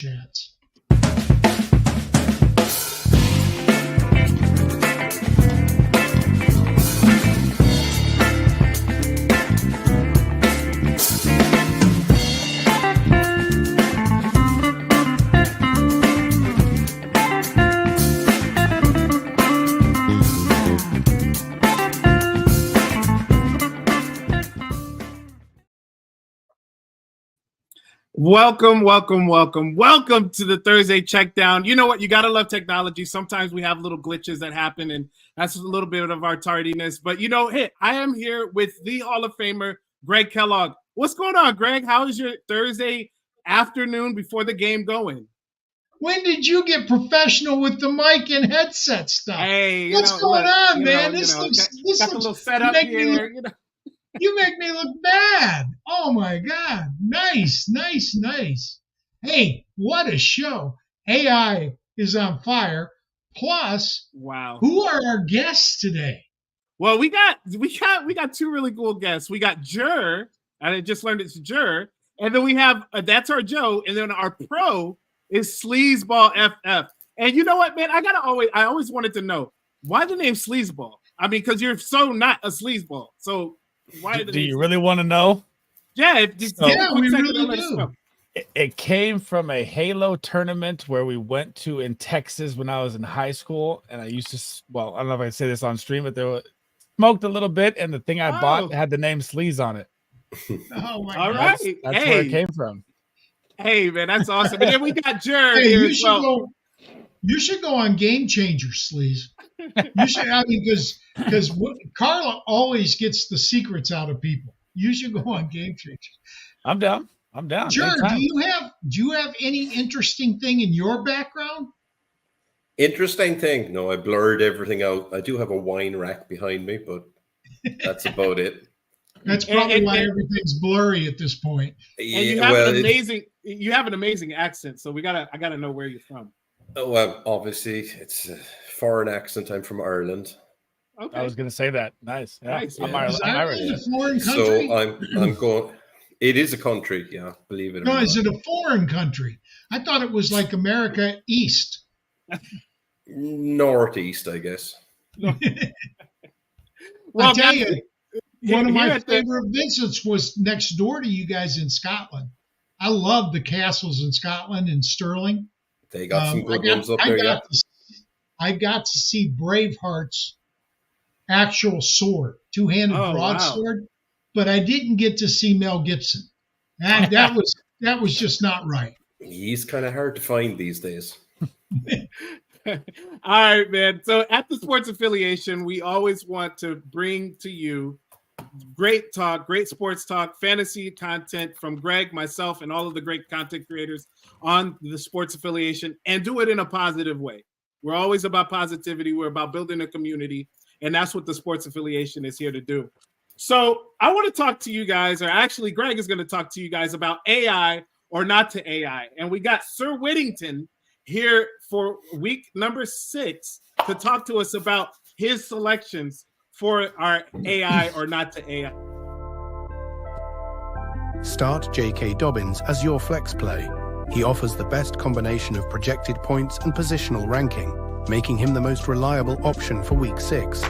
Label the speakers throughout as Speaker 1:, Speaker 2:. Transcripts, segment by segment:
Speaker 1: chance.
Speaker 2: Welcome to the Thursday Checkdown. You know what? You got to love technology. Sometimes we have little glitches that happen, and that's a little bit of our tardiness. But, hey, I am here with the Hall of Famer, Greg Kellogg. What's going on, Greg? How is your Thursday afternoon before the game going?
Speaker 1: When did you get professional with the mic and headset stuff?
Speaker 2: Hey,
Speaker 1: what's going on, man?
Speaker 2: This
Speaker 1: looks
Speaker 2: a little setup here.
Speaker 1: You make me look bad. Oh, my God. Nice. Hey, what a show. AI is on fire. Plus,
Speaker 2: wow. Who
Speaker 1: are our guests today?
Speaker 2: Well, we got two really cool guests. We got Jur, and I just learned it's Jur. And then we have, that's our Joe. And then our pro is Sleazeball FF. And you know what, man? I always wanted to know, why the name Sleazeball? I mean, because you're so not a sleazeball. So,
Speaker 3: do you really want to know?
Speaker 2: Yeah,
Speaker 1: we really do.
Speaker 3: It came from a Halo tournament where we went to in Texas when I was in high school, and I used to. Well, I don't know if I can say this on stream, but smoked a little bit, and the thing I bought had the name Sleaze on it.
Speaker 1: Oh my
Speaker 2: All
Speaker 1: God.
Speaker 2: right,
Speaker 3: that's where it came from.
Speaker 2: Hey man, that's awesome. And then we got Jared
Speaker 1: here
Speaker 2: as well.
Speaker 1: You should go on Game Changer, Sleaze. You should, because Carla always gets the secrets out of people. You should go on Game Changer.
Speaker 3: I'm down.
Speaker 1: Sure. Do you have any interesting thing in your background?
Speaker 4: Interesting thing? No, I blurred everything out. I do have a wine rack behind me, but that's about it.
Speaker 1: That's probably why everything's blurry at this point.
Speaker 2: And you have an amazing accent, so I gotta know where you're from.
Speaker 4: Oh, well, obviously it's a foreign accent. I'm from Ireland.
Speaker 3: Okay. I was going to say that. Nice. Yeah.
Speaker 2: Nice,
Speaker 1: I'm Irish. Is it a foreign country?
Speaker 4: So I'm going. It is a country, yeah. Believe it or not.
Speaker 1: No, is it a foreign country? I thought it was like America East.
Speaker 4: Northeast, I guess.
Speaker 1: Well, I tell you, one of my favorite visits was next door to you guys in Scotland. I love the castles in Scotland and Stirling.
Speaker 4: They got some good ones up there.
Speaker 1: I got to see Braveheart's actual sword, two-handed broadsword, but I didn't get to see Mel Gibson. That was just not right.
Speaker 4: He's kind of hard to find these days.
Speaker 2: All right, man. So at the Sports Affiliation, we always want to bring to you great talk, great sports talk, fantasy content from Greg, myself, and all of the great content creators on the Sports Affiliation, and do it in a positive way. We're always about positivity. We're about building a community, and that's what the Sports Affiliation is here to do. So I want to talk to you guys, or actually Greg is going to talk to you guys about AI or not to AI. And we got Sir Whittington here for week number 6 to talk to us about his selections for our AI or not to AI.
Speaker 5: Start J.K. Dobbins as your flex play. He offers the best combination of projected points and positional ranking, making him the most reliable option for Week 6.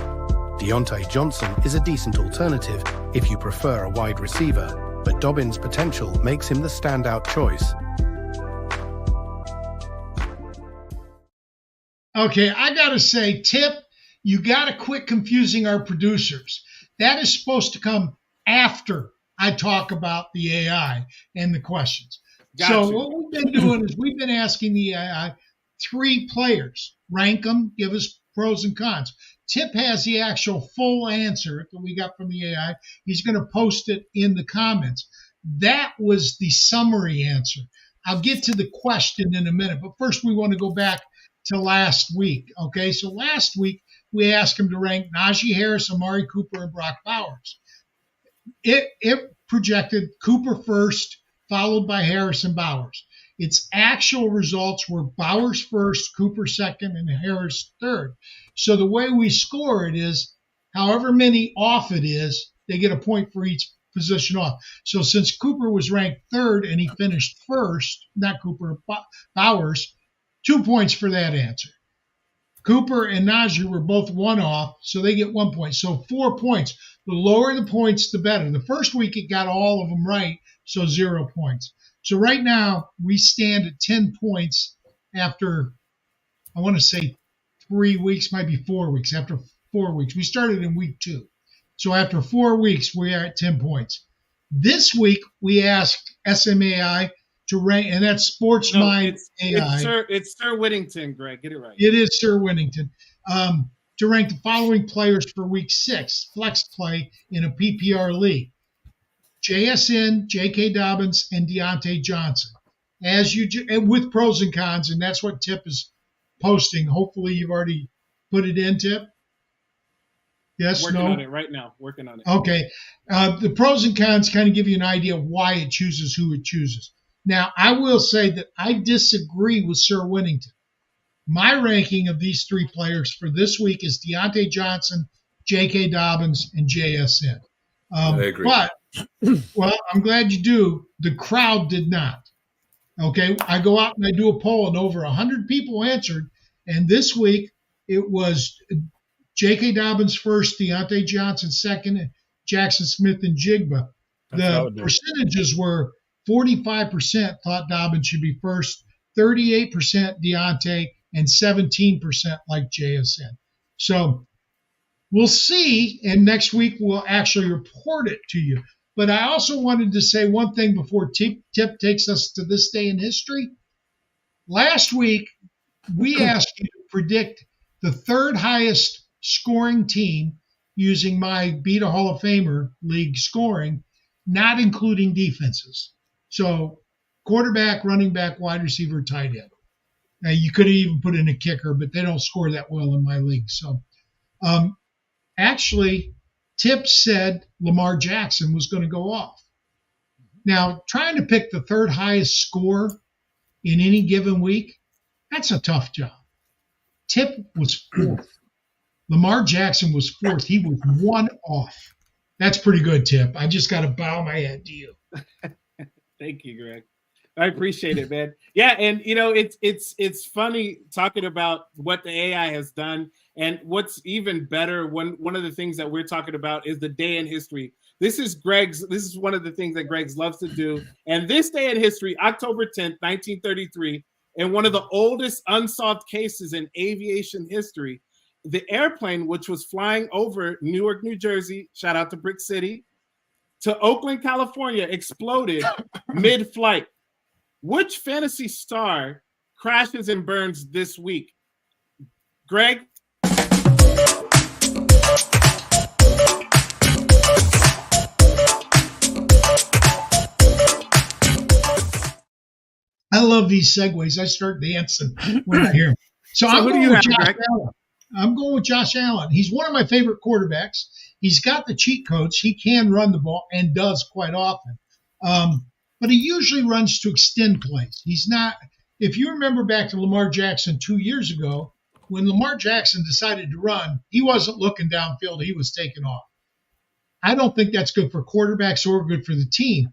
Speaker 5: Deontay Johnson is a decent alternative if you prefer a wide receiver, but Dobbins' potential makes him the standout choice.
Speaker 1: Okay, I gotta say, Tip, you gotta quit confusing our producers. That is supposed to come after I talk about the AI and the questions. So what we've been doing is we've been asking the AI 3 players, rank them, give us pros and cons. Tip has the actual full answer that we got from the AI. He's going to post it in the comments. That was the summary answer. I'll get to the question in a minute, but first we want to go back to last week. Okay, so last week we asked him to rank Najee Harris, Amari Cooper, and Brock Bowers. It projected Cooper first, followed by Harris and Bowers. Its actual results were Bowers first, Cooper second, and Harris third. So the way we score it is, however many off it is, they get a point for each position off. So since Cooper was ranked third and he finished first, not Cooper, Bowers, 2 points for that answer. Cooper and Najee were both one off, so they get 1 point. So 4 points. The lower the points, the better. The first week it got all of them right, so 0 points. So right now we stand at 10 points after, I want to say 3 weeks, might be 4 weeks. After 4 weeks, we started in week 2. So after 4 weeks, we are at 10 points. This week we asked SMAI to rank, and that's Sports Mind AI.
Speaker 2: It's Sir Whittington, Greg. Get it right.
Speaker 1: It is Sir Whittington. To rank the following players for week 6, flex play in a PPR league. JSN, J.K. Dobbins, and Deontay Johnson. With pros and cons, and that's what Tip is posting. Hopefully you've already put it in, Tip. Yes,
Speaker 2: working on it right now. Working on it.
Speaker 1: Okay. The pros and cons kind of give you an idea of why it chooses who it chooses. Now, I will say that I disagree with Sir Whittington. My ranking of these 3 players for this week is Deontay Johnson, J.K. Dobbins, and JSN.
Speaker 4: I agree.
Speaker 1: But, well, I'm glad you do. The crowd did not. Okay. I go out and I do a poll, and over 100 people answered. And this week it was J.K. Dobbins first, Deontay Johnson second, and Jackson Smith and Jigba. The percentages were 45% thought Dobbins should be first, 38% Deontay, and 17% like JSN. So we'll see, and next week we'll actually report it to you. But I also wanted to say one thing before Tip takes us to this day in history. Last week, we asked you to predict the 3rd highest scoring team using my Beat a Hall of Famer league scoring, not including defenses. So quarterback, running back, wide receiver, tight end. Now, you could even put in a kicker, but they don't score that well in my league. So actually, Tip said Lamar Jackson was going to go off. Now, trying to pick the 3rd highest score in any given week, that's a tough job. Tip was 4th. Lamar Jackson was 4th. He was 1 off. That's pretty good, Tip. I just got to bow my head to you.
Speaker 2: Thank you, Greg. I appreciate it, man. Yeah, and it's funny talking about what the AI has done, and what's even better. One of the things that we're talking about is the day in history. This is one of the things that Greg's loves to do. And this day in history, October 10th, 1933, in one of the oldest unsolved cases in aviation history, the airplane, which was flying over Newark, New Jersey, shout out to Brick City, to Oakland, California, exploded mid-flight. Which fantasy star crashes and burns this week? Greg?
Speaker 1: I love these segues. I start dancing when I hear them. So I'm
Speaker 2: who do
Speaker 1: going
Speaker 2: you
Speaker 1: with
Speaker 2: have,
Speaker 1: Josh
Speaker 2: Greg?
Speaker 1: Allen. I'm going with Josh Allen. He's one of my favorite quarterbacks. He's got the cheat codes. He can run the ball and does quite often. But he usually runs to extend plays. He's not, if you remember back to Lamar Jackson 2 years ago, when Lamar Jackson decided to run, he wasn't looking downfield. He was taking off. I don't think that's good for quarterbacks or good for the team.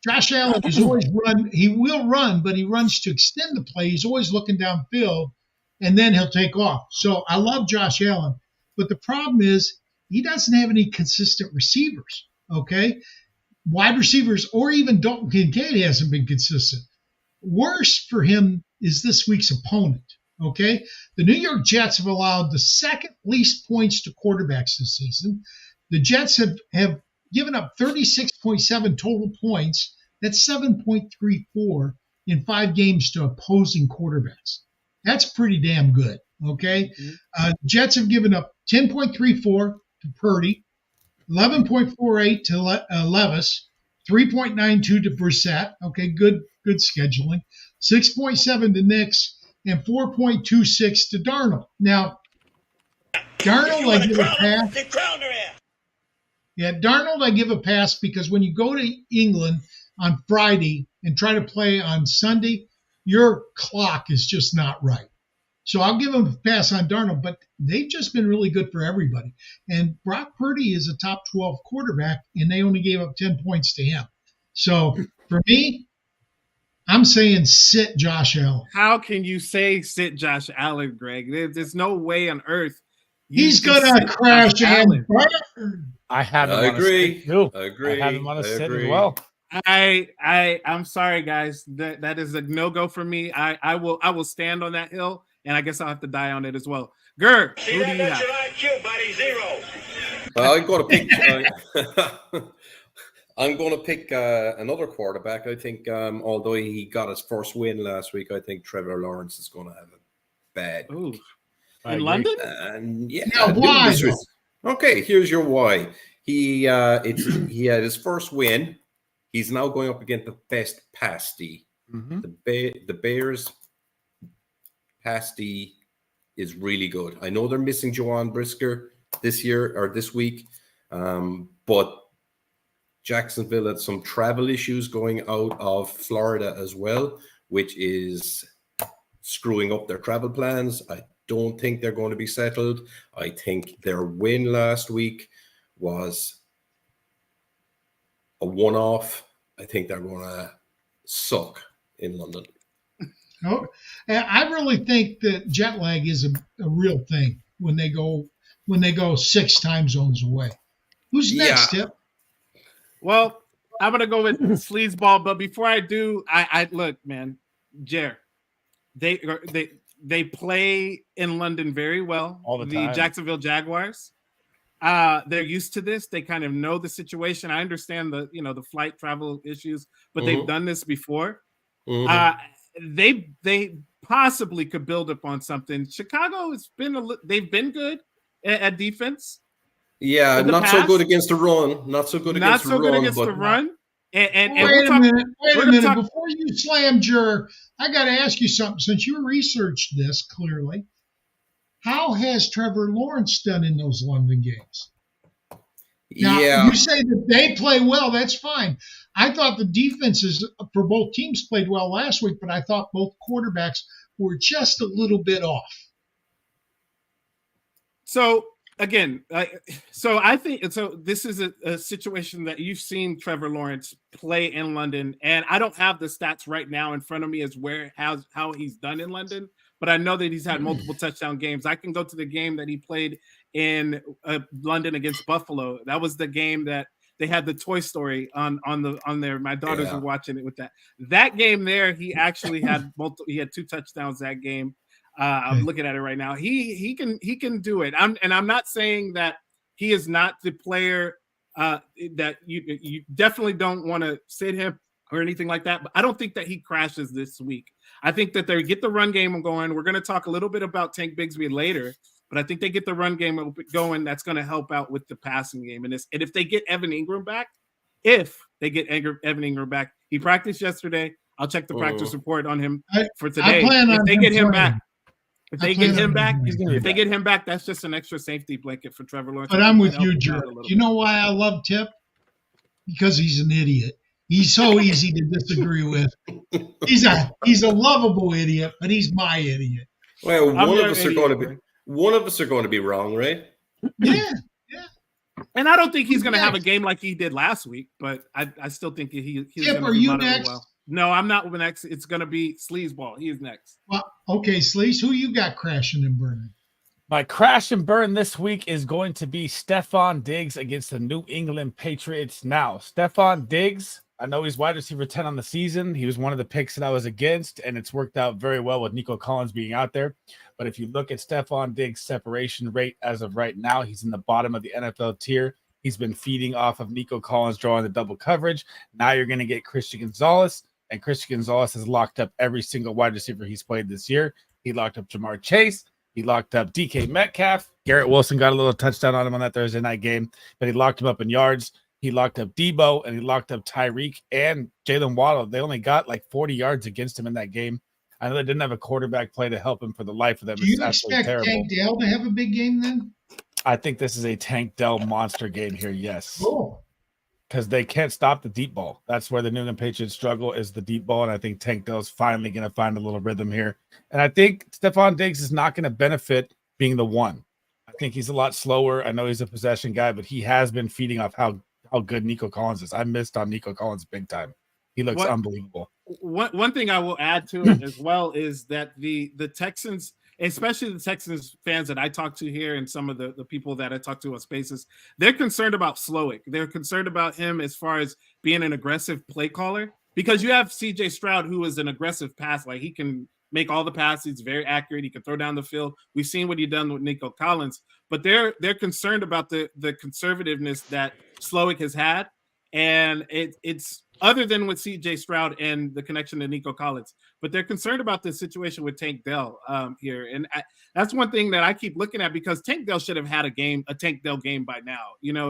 Speaker 1: Josh Allen is always run. He will run, but he runs to extend the play. He's always looking downfield, and then he'll take off. So I love Josh Allen. But the problem is he doesn't have any consistent receivers, okay? Wide receivers, or even Dalton Kincaid hasn't been consistent. Worse for him is this week's opponent, okay? The New York Jets have allowed the 2nd least points to quarterbacks this season. The Jets have given up 36.7 total points. That's 7.34 in 5 games to opposing quarterbacks. That's pretty damn good, okay? Jets have given up 10.34 to Purdy, 11.48 to Levis, 3.92 to Brissett. Okay, good scheduling. 6.7 to Nix, and 4.26 to Darnold. Now, Darnold, I give a pass. Yeah, Darnold, I give a pass because when you go to England on Friday and try to play on Sunday, your clock is just not right. So I'll give them a pass on Darnold, but they've just been really good for everybody. And Brock Purdy is a top 12 quarterback, and they only gave up 10 points to him. So for me, I'm saying sit Josh Allen.
Speaker 2: How can you say sit Josh Allen, Greg? There's no way on earth.
Speaker 1: He's gonna crash and burn.
Speaker 3: I have him
Speaker 4: I
Speaker 3: on
Speaker 4: agree.
Speaker 3: a sit too.
Speaker 4: I agree.
Speaker 3: I have him on a sit as
Speaker 4: agree.
Speaker 3: well.
Speaker 2: I'm sorry, guys. That is a no-go for me. I will stand on that hill, and I guess I'll have to die on it as well. Who do you have?
Speaker 6: Your IQ, buddy, 0.
Speaker 4: I'm going to pick. I'm going to pick another quarterback. I think, although he got his first win last week, I think Trevor Lawrence is going to have a bad week.
Speaker 2: In London?
Speaker 4: And yeah,
Speaker 1: now, why?
Speaker 4: Okay, here's your why. He had his first win. He's now going up against the best pasty.
Speaker 3: Mm-hmm.
Speaker 4: The Bears pasty is really good. I know they're missing Jawan Brisker this year or this week, but Jacksonville had some travel issues going out of Florida as well, which is screwing up their travel plans. I don't think they're going to be settled. I think their win last week was a one-off. I think they're going to suck in London.
Speaker 1: Oh, I really think that jet lag is a real thing when they go 6 time zones away. Who's next, Tip?
Speaker 2: Well, I'm gonna go with sleazeball, but before I do, I look, man, Jer, they play in London very well.
Speaker 3: All the time.
Speaker 2: Jacksonville Jaguars. They're used to this. They kind of know the situation. I understand the flight travel issues, but they've done this before. They possibly could build upon something. Chicago they've been good at defense.
Speaker 4: Yeah, not so good against the run. Not so good against the run.
Speaker 2: And
Speaker 1: wait a minute. Before you slam Jer, I got to ask you something. Since you researched this clearly, how has Trevor Lawrence done in those London games? Now, you say that they play well. That's fine. I thought the defenses for both teams played well last week, but I thought both quarterbacks were just a little bit off.
Speaker 2: So again, I think this is a situation that you've seen Trevor Lawrence play in London, and I don't have the stats right now in front of me as how he's done in London, but I know that he's had multiple touchdown games. I can go to the game that he played in London against Buffalo. That was the game that they had the Toy Story on there. My daughters were watching it with that game there. He actually had he had 2 touchdowns that game. I'm looking at it right now. He can do it. I'm not saying that he is not the player that you definitely don't want to sit him or anything like that. But I don't think that he crashes this week. I think that they get the run game going. We're going to talk a little bit about Tank Bigsby later, but I think they get the run game going. That's going to help out with the passing game. And if they get Evan Ingram back, he practiced yesterday. I'll check the practice report on him for today. If they get him back. If they get him back, that's just an extra safety blanket for Trevor Lawrence.
Speaker 1: But I'm with you, Jer. You know why I love Tip? Because he's an idiot. He's so easy to disagree with. He's a lovable idiot, but he's my idiot.
Speaker 4: Well, one of us are going to be wrong, right?
Speaker 1: Yeah.
Speaker 2: And I don't think he's going to have a game like he did last week, but I still think he's
Speaker 1: Tip,
Speaker 2: going
Speaker 1: are
Speaker 2: to
Speaker 1: you next?
Speaker 2: well. No, I'm not next. It's going to be Sleazeball. He is next.
Speaker 1: Well, okay, Sleaze, who you got crashing and burning?
Speaker 3: My crash and burn this week is going to be Stephon Diggs against the New England Patriots. Now, Stephon Diggs, I know he's wide receiver 10 on the season. He was one of the picks that I was against, and it's worked out very well with Nico Collins being out there. But if you look at Stephon Diggs' separation rate as of right now, he's in the bottom of the NFL tier. He's been feeding off of Nico Collins drawing the double coverage. Now you're going to get Christian Gonzalez. And Christian Gonzalez has locked up every single wide receiver he's played this year. He locked up Jamar Chase. He locked up DK Metcalf. Garrett Wilson got a little touchdown on him on that Thursday night game, but he locked him up in yards. He locked up Debo, and he locked up Tyreek and Jalen Waddle. They only got like 40 yards against him in that game. I know they didn't have a quarterback play to help him for the life of them.
Speaker 1: Do you expect Tank Dell to have a big game then?
Speaker 3: I think this is a Tank Dell monster game here, yes.
Speaker 1: Cool.
Speaker 3: because they can't stop the deep ball. That's where the New England Patriots struggle, is the deep ball. And I think Tank Dell's finally going to find a little rhythm here. And I think Stephon Diggs is not going to benefit being the one. I think he's a lot slower. I know he's a possession guy, but he has been feeding off how good Nico Collins is. I missed on Nico Collins big time. He looks unbelievable.
Speaker 2: One thing I will add to it as well is that the Texans, especially the Texans fans that I talk to here and some of the people that I talk to on Spaces, they're concerned about Slowick. They're concerned about him as far as being an aggressive play caller, because you have CJ Stroud, who is an aggressive pass. Like, he can make all the passes. He's very accurate. He can throw down the field. We've seen what he's done with Nico Collins, but they're concerned about the conservativeness that Slowick has had. And it's other than with CJ Stroud and the connection to Nico Collins, but they're concerned about the situation with Tank Dell here. And that's one thing that I keep looking at, because Tank Dell should have had a Tank Dell game by now,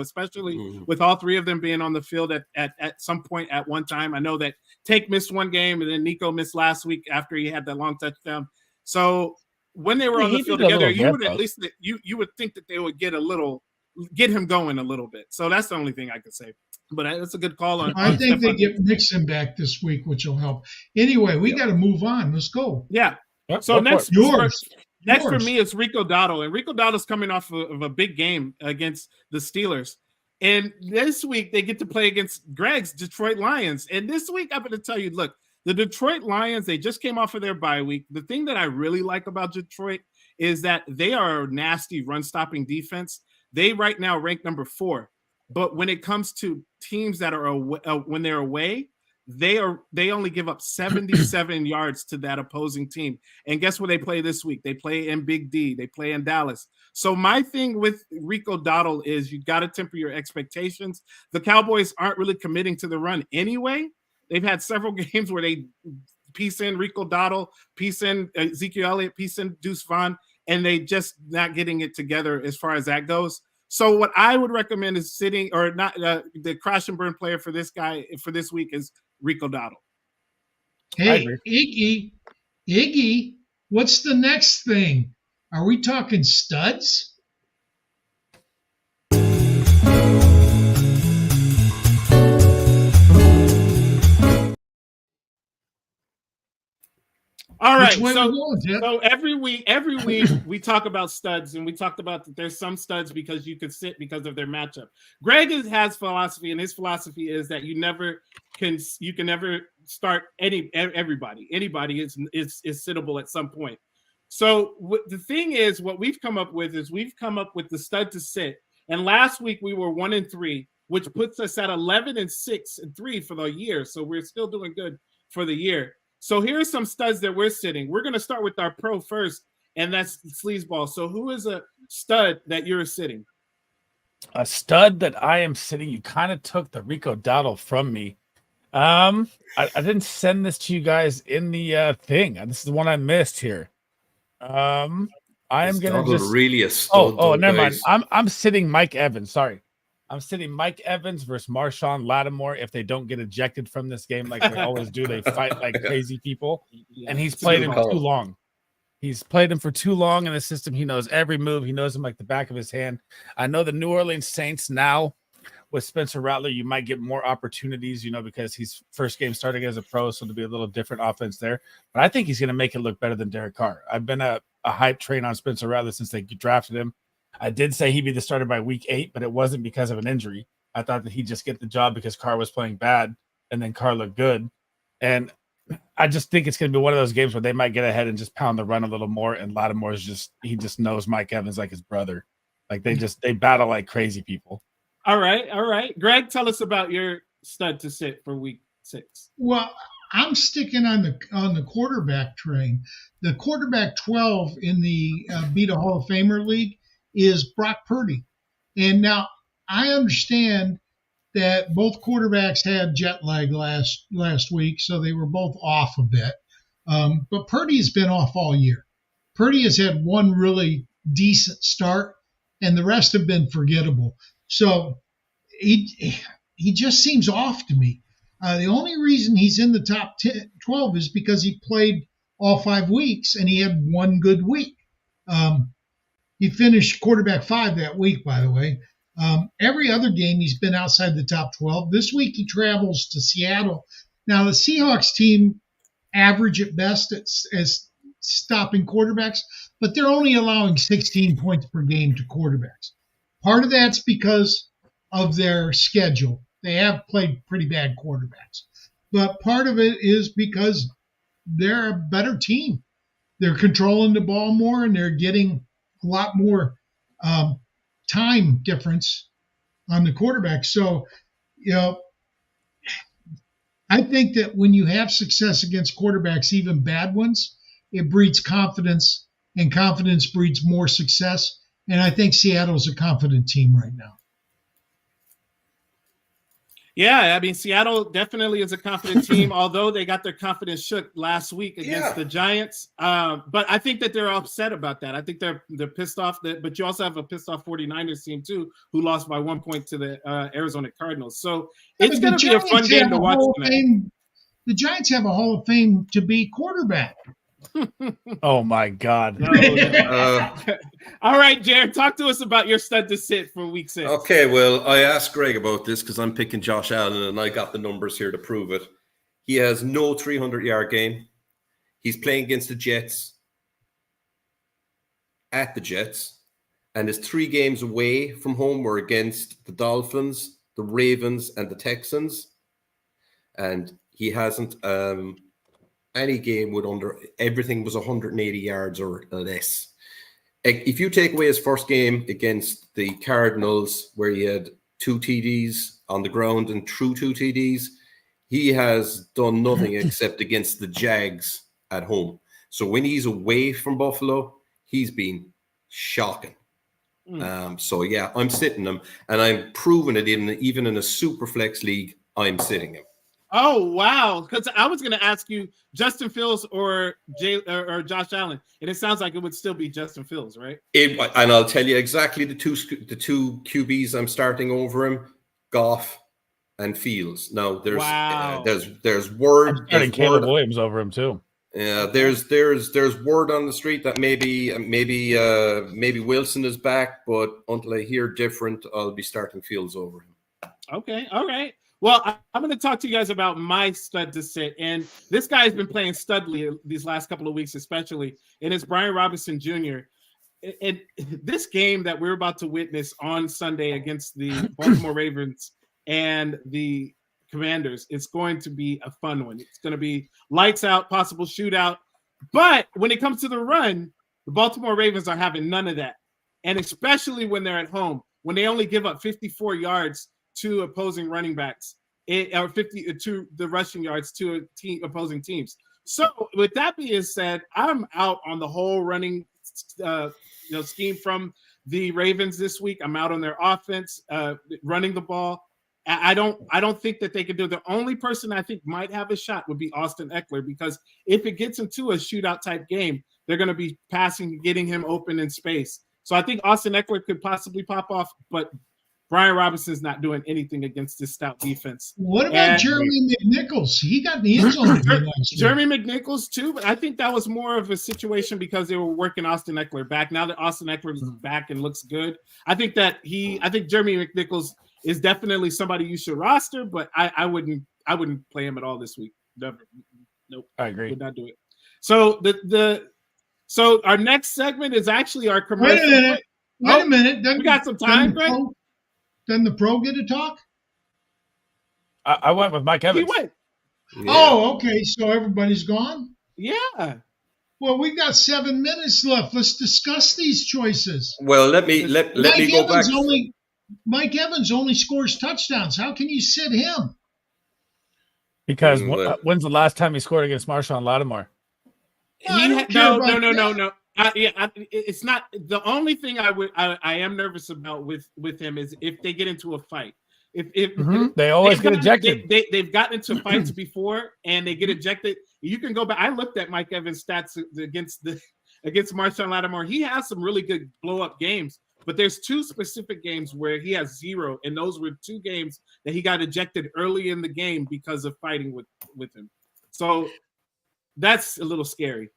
Speaker 2: especially with all three of them being on the field at some point at one time. I know that Tank missed one game, and then Nico missed last week after he had that long touchdown. So when they were on the field together, you would at least you would think that they would get him going a little bit. So that's the only thing I could say. But that's a good call on.
Speaker 1: I think they get Mixon back this week, which will help. Anyway, we got to move on. Let's go.
Speaker 2: Yeah. So next for me is Rico Dowdle, and Rico Dowdle's coming off of a big game against the Steelers. And this week they get to play against Greg's Detroit Lions. And this week I'm going to tell you, look, the Detroit Lions, they just came off of their bye week. The thing that I really like about Detroit is that they are a nasty run-stopping defense. They right now rank number 4. But when it comes to teams that are when they're away, they only give up 77 yards to that opposing team. And guess what they play this week? They play in Big D. They play in Dallas. So my thing with Rico Dowdle is you got to temper your expectations. The Cowboys aren't really committing to the run anyway. They've had several games where they piece in Rico Dowdle, piece in Ezekiel Elliott, piece in Deuce Vaughn, and they just not getting it together as far as that goes. So what I would recommend is sitting, or not, the crash and burn player for this guy for this week is Rico Dowdle.
Speaker 1: Hey, Iggy, what's the next thing? Are we talking studs?
Speaker 2: All right, so every week we talk about studs, and we talked about that there's some studs because you could sit because of their matchup. Greg has philosophy, and his philosophy is that you can never start everybody. Anybody is sittable at some point. So the thing is, what we've come up with the stud to sit, and last week we were 1-3, which puts us at 11-6-3 for the year. So we're still doing good for the year. So here's some studs that we're sitting. We're going to start with our pro first, and that's Sleazeball. So who is a stud that you're sitting?
Speaker 3: A stud that I am sitting. You kind of took the Rico Dowdle from me. I didn't send this to you guys in the thing. This is the one I missed here. I am going to just
Speaker 4: really a stud.
Speaker 3: Oh, never mind. I'm sitting Mike Evans. Sorry. I'm sitting Mike Evans versus Marshawn Lattimore. If they don't get ejected from this game like they always do, they fight like crazy people. And he's played him too long. He's played him for too long in the system. He knows every move. He knows him like the back of his hand. I know the New Orleans Saints now with Spencer Rattler, you might get more opportunities, because he's first game starting as a pro, so to be a little different offense there. But I think he's going to make it look better than Derek Carr. I've been a hype train on Spencer Rattler since they drafted him. I did say he'd be the starter by week 8, but it wasn't because of an injury. I thought that he'd just get the job because Carr was playing bad, and then Carr looked good. And I just think it's going to be one of those games where they might get ahead and just pound the run a little more. And Lattimore's he just knows Mike Evans like his brother. Like they battle like crazy people.
Speaker 2: All right. Greg, tell us about your stud to sit for week 6.
Speaker 1: Well, I'm sticking on the quarterback train. The quarterback 12 in the Beat a Hall of Famer League is Brock Purdy. And now I understand that both quarterbacks had jet lag last week, so they were both off a bit. But Purdy's been off all year. Purdy has had one really decent start, and the rest have been forgettable. So he just seems off to me. The only reason he's in the top 12 is because he played all 5 weeks, and he had one good week. He finished quarterback 5 that week, by the way. Every other game, he's been outside the top 12. This week, he travels to Seattle. Now, the Seahawks team average at best as stopping quarterbacks, but they're only allowing 16 points per game to quarterbacks. Part of that's because of their schedule. They have played pretty bad quarterbacks. But part of it is because they're a better team. They're controlling the ball more, and they're getting a lot more time difference on the quarterback. So, I think that when you have success against quarterbacks, even bad ones, it breeds confidence, and confidence breeds more success. And I think Seattle's a confident team right now.
Speaker 2: Yeah, I mean, Seattle definitely is a confident team, although they got their confidence shook last week against the Giants. But I think that they're upset about that. I think they're pissed off. But you also have a pissed off 49ers team, too, who lost by 1 point to the Arizona Cardinals. So it's going to be a fun game to watch tonight.
Speaker 1: The Giants have a Hall of Fame to be quarterback.
Speaker 3: Oh, my God.
Speaker 2: All right, Jared, talk to us about your stud to sit for week 6.
Speaker 4: Okay, well, I asked Greg about this because I'm picking Josh Allen, and I got the numbers here to prove it. He has no 300-yard game. He's playing against the Jets, at the Jets, and his 3 games away from home were against the Dolphins, the Ravens, and the Texans. And he hasn't any game with everything was 180 yards or less. If you take away his first game against the Cardinals, where he had 2 TDs on the ground and threw 2 TDs, he has done nothing except against the Jags at home. So when he's away from Buffalo, he's been shocking. So yeah, I'm sitting him, and I'm proving it even in a super flex league. I'm sitting him.
Speaker 2: Oh wow! Because I was going to ask you Justin Fields or Josh Allen, and it sounds like it would still be Justin Fields, right?
Speaker 4: And I'll tell you exactly the two QBs I'm starting over him: Goff and Fields. Now there's word.
Speaker 3: I'm starting Caleb Williams over him too.
Speaker 4: Yeah, there's word on the street that maybe Wilson is back, but until I hear different, I'll be starting Fields over him.
Speaker 2: Okay, all right. Well, I'm going to talk to you guys about my stud to sit. And this guy has been playing studly these last couple of weeks, especially. And it's Brian Robinson Jr. And this game that we're about to witness on Sunday against the Baltimore Ravens and the Commanders, it's going to be a fun one. It's going to be lights out, possible shootout. But when it comes to the run, the Baltimore Ravens are having none of that. And especially when they're at home, when they only give up 54 yards to opposing running backs, or 50 to the rushing yards to opposing teams. So with that being said, I'm out on the whole running scheme from the Ravens this week. I'm out on their offense, running the ball. I don't think that they can do it. The only person I think might have a shot would be Austin Eckler, because if it gets into a shootout type game, they're going to be passing, getting him open in space. So I think Austin Eckler could possibly pop off, but Brian Robinson's not doing anything against this stout defense.
Speaker 1: What about Jeremy McNichols? He got in the end zone last year.
Speaker 2: Jeremy McNichols too, but I think that was more of a situation because they were working Austin Eckler back. Now that Austin Eckler is back and looks good, I think Jeremy McNichols is definitely somebody you should roster, but I wouldn't play him at all this week. Never. Nope.
Speaker 3: I agree.
Speaker 2: Would not do it. So so our next segment is actually our commercial.
Speaker 1: Wait a minute.
Speaker 2: We got some time, Greg?
Speaker 1: Doesn't the pro get to talk?
Speaker 3: I went with Mike Evans.
Speaker 2: He went.
Speaker 4: Yeah.
Speaker 1: Oh, okay. So everybody's gone?
Speaker 2: Yeah.
Speaker 1: Well, we've got 7 minutes left. Let's discuss these choices.
Speaker 4: Well, let me go back.
Speaker 1: Mike Evans only scores touchdowns. How can you sit him?
Speaker 3: Because when's the last time he scored against Marshawn Lattimore?
Speaker 2: No. It's not the only thing I am nervous about with him is if they get into a fight. If
Speaker 3: they always get ejected.
Speaker 2: They've gotten into fights before and they get ejected. You can go back. I looked at Mike Evans' stats against Marshawn Lattimore. He has some really good blow up games, but there's 2 specific games where he has 0, and those were 2 games that he got ejected early in the game because of fighting with him. So that's a little scary.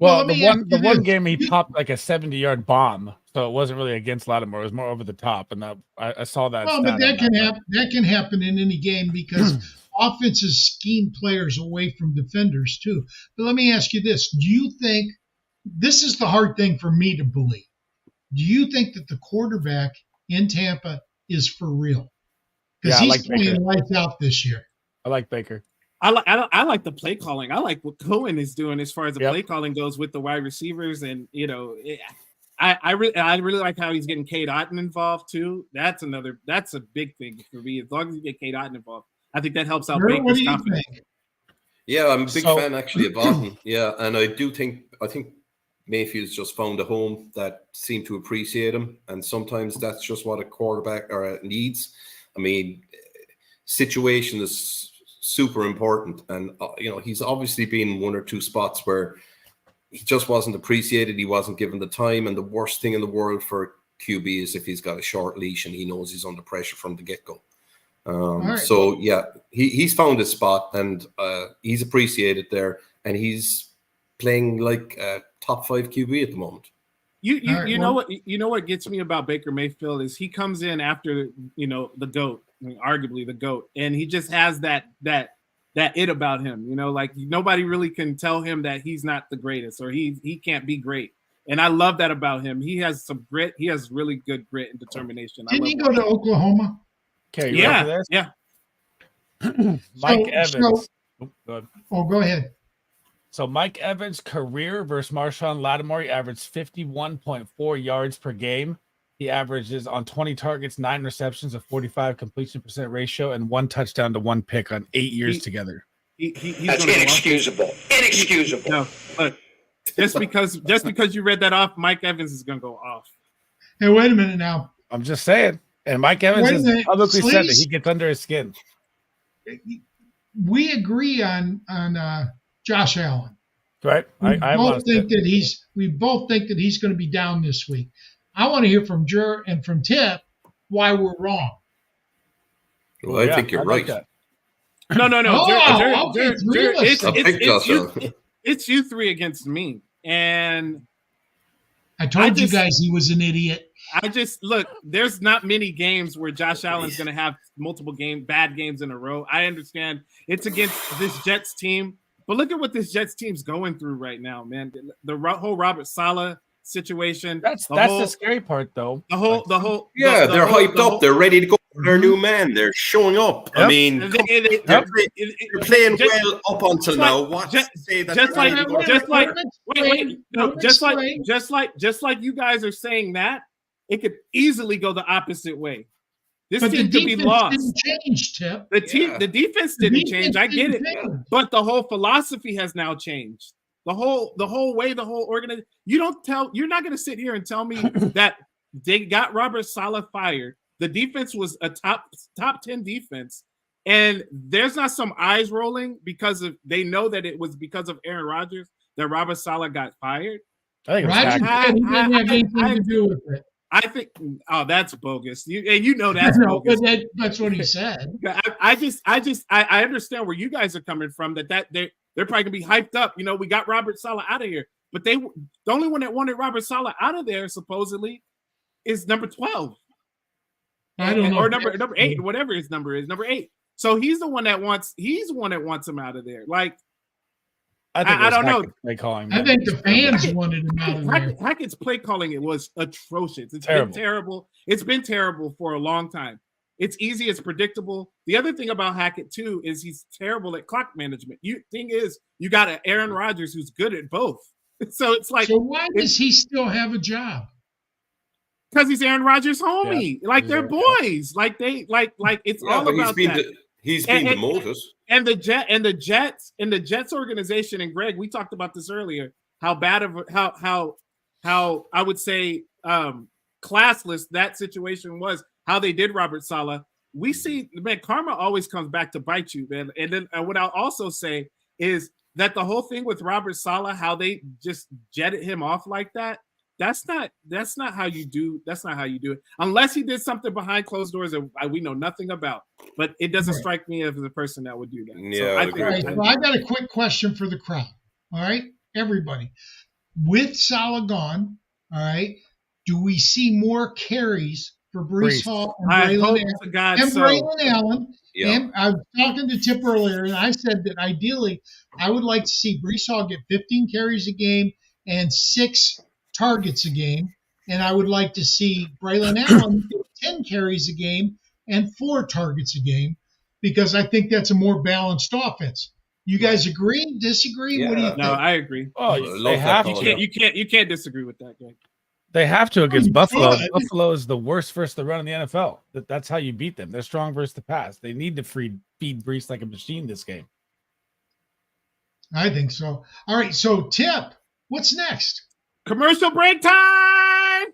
Speaker 3: Well,
Speaker 1: let me ask
Speaker 3: the
Speaker 1: you
Speaker 3: one
Speaker 1: this.
Speaker 3: game he popped like a 70-yard bomb, so it wasn't really against Lattimore. It was more over the top, and I saw that.
Speaker 1: Well, but that can happen. That can happen in any game because offenses scheme players away from defenders too. But let me ask you this: do you think this is the hard thing for me to believe? Do you think that the quarterback in Tampa is for real? Because he's playing lights out this year.
Speaker 3: I like Baker.
Speaker 2: I like the play calling. I like what Cohen is doing as far as the play calling goes with the wide receivers, and I really like how he's getting Cade Otton involved too. That's a big thing for me. As long as you get Cade Otton involved, I think that helps out Baker's confidence.
Speaker 4: Yeah, I'm a big fan actually of Otton. Yeah, and I think Mayfield's just found a home that seemed to appreciate him, and sometimes that's just what a quarterback needs. I mean, situation is super important, and he's obviously been one or two spots where he just wasn't appreciated. He wasn't given the time, and the worst thing in the world for QB is if he's got a short leash and he knows he's under pressure from the get-go. So yeah, he's found his spot, and he's appreciated there, and he's playing like a top 5 QB at the moment.
Speaker 2: You know what gets me about Baker Mayfield is he comes in after the GOAT, arguably the GOAT, and he just has that it about him. Like nobody really can tell him that he's not the greatest or he can't be great. And I love that about him. He has some grit. He has really good grit and determination.
Speaker 1: Didn't he go to Oklahoma?
Speaker 3: Okay,
Speaker 2: yeah.
Speaker 3: Mike Evans.
Speaker 1: Go ahead.
Speaker 3: So Mike Evans' career versus Marshawn Lattimore, he averaged 51.4 yards per game. He averages on 20 targets, 9 receptions, a 45 completion percent ratio, and 1 touchdown to 1 pick on 8 years together.
Speaker 6: That's inexcusable. Inexcusable.
Speaker 2: No, look, just because you read that off, Mike Evans is going to go off.
Speaker 1: Hey, wait a minute now.
Speaker 3: I'm just saying. And Mike Evans has publicly said that he gets under his skin.
Speaker 1: We agree on Josh Allen.
Speaker 3: Right.
Speaker 1: We both think that he's going to be down this week. I want to hear from Jer and from Tip why we're wrong.
Speaker 4: Well, I think you're right.
Speaker 2: No.
Speaker 1: Oh,
Speaker 2: It's you three against me. And
Speaker 1: I told you guys he was an idiot.
Speaker 2: Look, there's not many games where Josh Allen's going to have multiple bad games in a row. I understand it's against this Jets team, but look at what this Jets team's going through right now, man. The whole Robert Saleh situation.
Speaker 3: That's the scary part, though.
Speaker 4: They're hyped up. They're ready to go for their new man. They're showing up. Yep. I mean, they're playing well up until now.
Speaker 2: Just like you guys are saying that, it could easily go the opposite way. This
Speaker 1: but
Speaker 2: team could be lost.
Speaker 1: Didn't change, Tip.
Speaker 2: The defense didn't change. I get it, but the whole philosophy has now changed. The whole way, the whole organization. You're not going to sit here and tell me that they got Robert Saleh fired. The defense was a top 10 defense, and there's not some eyes rolling because they know that it was because of Aaron Rodgers that Robert Saleh got fired.
Speaker 3: I think
Speaker 1: Rodgers didn't have anything to do with it.
Speaker 2: I think, that's bogus. That's bogus.
Speaker 1: That's what he said.
Speaker 2: I understand where you guys are coming from. That they're probably gonna be hyped up. We got Robert Saleh out of here, but the only one that wanted Robert Saleh out of there supposedly is number 12.
Speaker 1: I don't know,
Speaker 2: or number 8, whatever his number is, number 8. So he's the one that wants him out of there. Like, I don't know.
Speaker 3: Play calling,
Speaker 1: I think the fans wanted him out of there.
Speaker 2: Hackett's play calling it was atrocious. It's
Speaker 3: terrible.
Speaker 2: Been terrible. It's been terrible for a long time. It's easy. It's predictable. The other thing about Hackett too is he's terrible at clock management. Thing is, you got an Aaron Rodgers who's good at both. So it's like,
Speaker 1: so why does he still have a job?
Speaker 2: Because he's Aaron Rodgers' homie. Like they're boys. Like they like it's all about that.
Speaker 4: He's been demoted.
Speaker 2: And the Jets organization, and Greg, we talked about this earlier, how bad of how I would say classless that situation was, how they did Robert Saleh. We see, man, karma always comes back to bite you, man. And then what I'll also say is that the whole thing with Robert Saleh, how they just jetted him off like that, that's not how you do. That's not how you do it, unless he did something behind closed doors that we know nothing about. But it doesn't strike me as the person that would do that.
Speaker 4: Yeah.
Speaker 2: So
Speaker 1: I got a quick question for the crowd. All right, everybody. with Salah gone, all right, do we see more carries for Breece Hall and
Speaker 2: I hope
Speaker 1: Braylon
Speaker 2: to God
Speaker 1: and
Speaker 2: so.
Speaker 1: Braylon Allen?
Speaker 4: Yeah.
Speaker 1: And I was talking to Tip earlier, and I said that ideally I would like to see Breece Hall get 15 carries a game and 6 targets a game. And I would like to see Braylon Allen get 10 carries a game and 4 targets a game, because I think that's a more balanced offense. You guys agree? Disagree? What do you
Speaker 4: Yeah.
Speaker 1: think?
Speaker 2: No, I agree.
Speaker 3: Oh,
Speaker 4: love
Speaker 3: they
Speaker 4: that
Speaker 3: have
Speaker 4: call.
Speaker 3: to.
Speaker 2: You can't disagree with that, Greg.
Speaker 3: They have to against
Speaker 1: you
Speaker 3: Buffalo.
Speaker 1: could.
Speaker 3: Buffalo is the worst versus the run in the NFL. That's how you beat them. They're strong versus the pass. They need to feed Breece like a machine this game.
Speaker 1: I think so. All right. So, Tip, what's next?
Speaker 2: Commercial break time.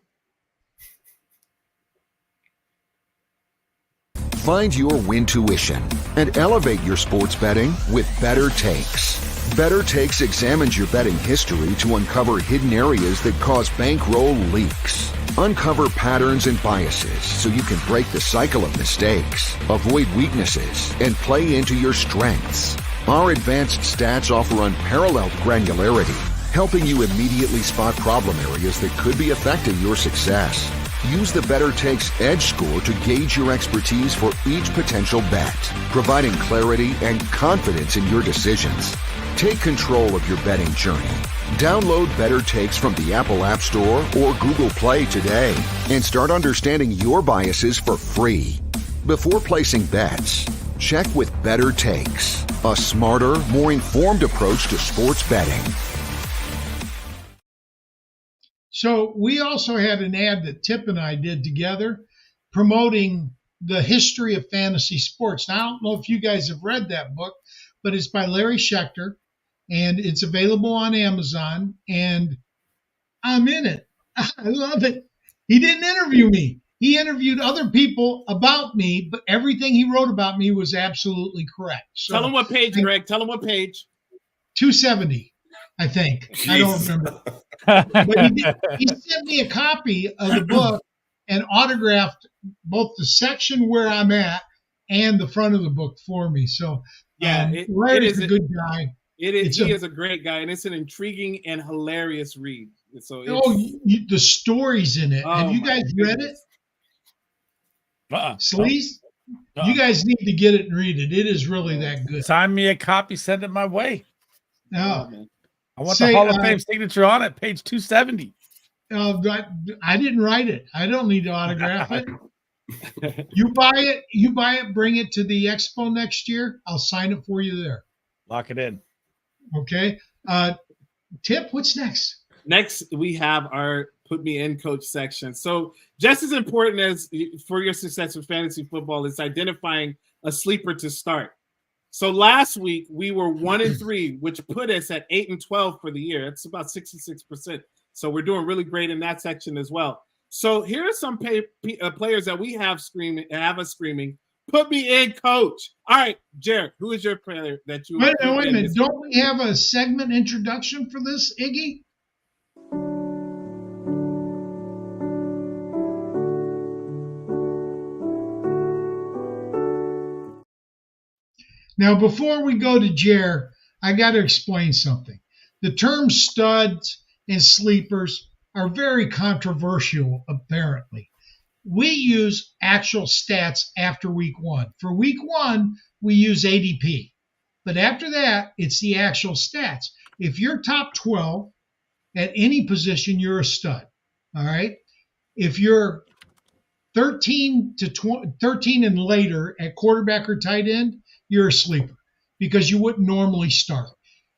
Speaker 7: Find your win tuition and elevate your sports betting with Better Takes. Better Takes examines your betting history to uncover hidden areas that cause bankroll leaks. Uncover patterns and biases so you can break the cycle of mistakes, avoid weaknesses, and play into your strengths. Our advanced stats offer unparalleled granularity, helping you immediately spot problem areas that could be affecting your success. Use the Better Takes Edge score to gauge your expertise for each potential bet, providing clarity and confidence in your decisions. Take control of your betting journey. Download Better Takes from the Apple App Store or Google Play today and start understanding your biases for free. Before placing bets, check with Better Takes, a smarter, more informed approach to sports betting.
Speaker 1: So, we also had an ad that Tip and I did together promoting the history of fantasy sports. Now, I don't know if you guys have read that book, but it's by Larry Schechter, and it's available on Amazon, and I'm in it. I love it. He didn't interview me. He interviewed other people about me, but everything he wrote about me was absolutely correct. So,
Speaker 2: Tell him what page, Greg. Tell him what page.
Speaker 1: 270, I think.
Speaker 4: Jesus.
Speaker 1: I don't remember. But he sent me a copy of the book and autographed both the section where I'm at and the front of the book for me. So,
Speaker 2: Yeah,
Speaker 1: Larry's a good guy.
Speaker 2: He is a great guy, and it's an intriguing and hilarious read. So
Speaker 1: the stories in it. Have you guys read it? Sleaze? You guys need to get it and read it. It is really that good.
Speaker 3: Sign me a copy, send it my way.
Speaker 1: No.
Speaker 3: I want the Hall of Fame signature on it, page 270.
Speaker 1: I didn't write it. I don't need to autograph it. You buy it, bring it to the expo next year. I'll sign it for you there.
Speaker 3: Lock it in.
Speaker 1: Okay. Tip, what's next?
Speaker 2: Next, we have our Put Me In Coach section. So just as important as for your success with fantasy football is identifying a sleeper to start. So last week we were 1-3, which put us at 8-12 for the year. It's about 66%. So we're doing really great in that section as well. So here are some players that we have us screaming, put me in, coach. All right, Jared, who is your player that you?
Speaker 1: Wait a minute. Don't we have a segment introduction for this, Iggy? Now, before we go to Jer, I got to explain something. The term studs and sleepers are very controversial, apparently. We use actual stats after week 1. For week 1, we use ADP. But after that, it's the actual stats. If you're top 12 at any position, you're a stud. All right? If you're 13 and later at quarterback or tight end, you're a sleeper because you wouldn't normally start.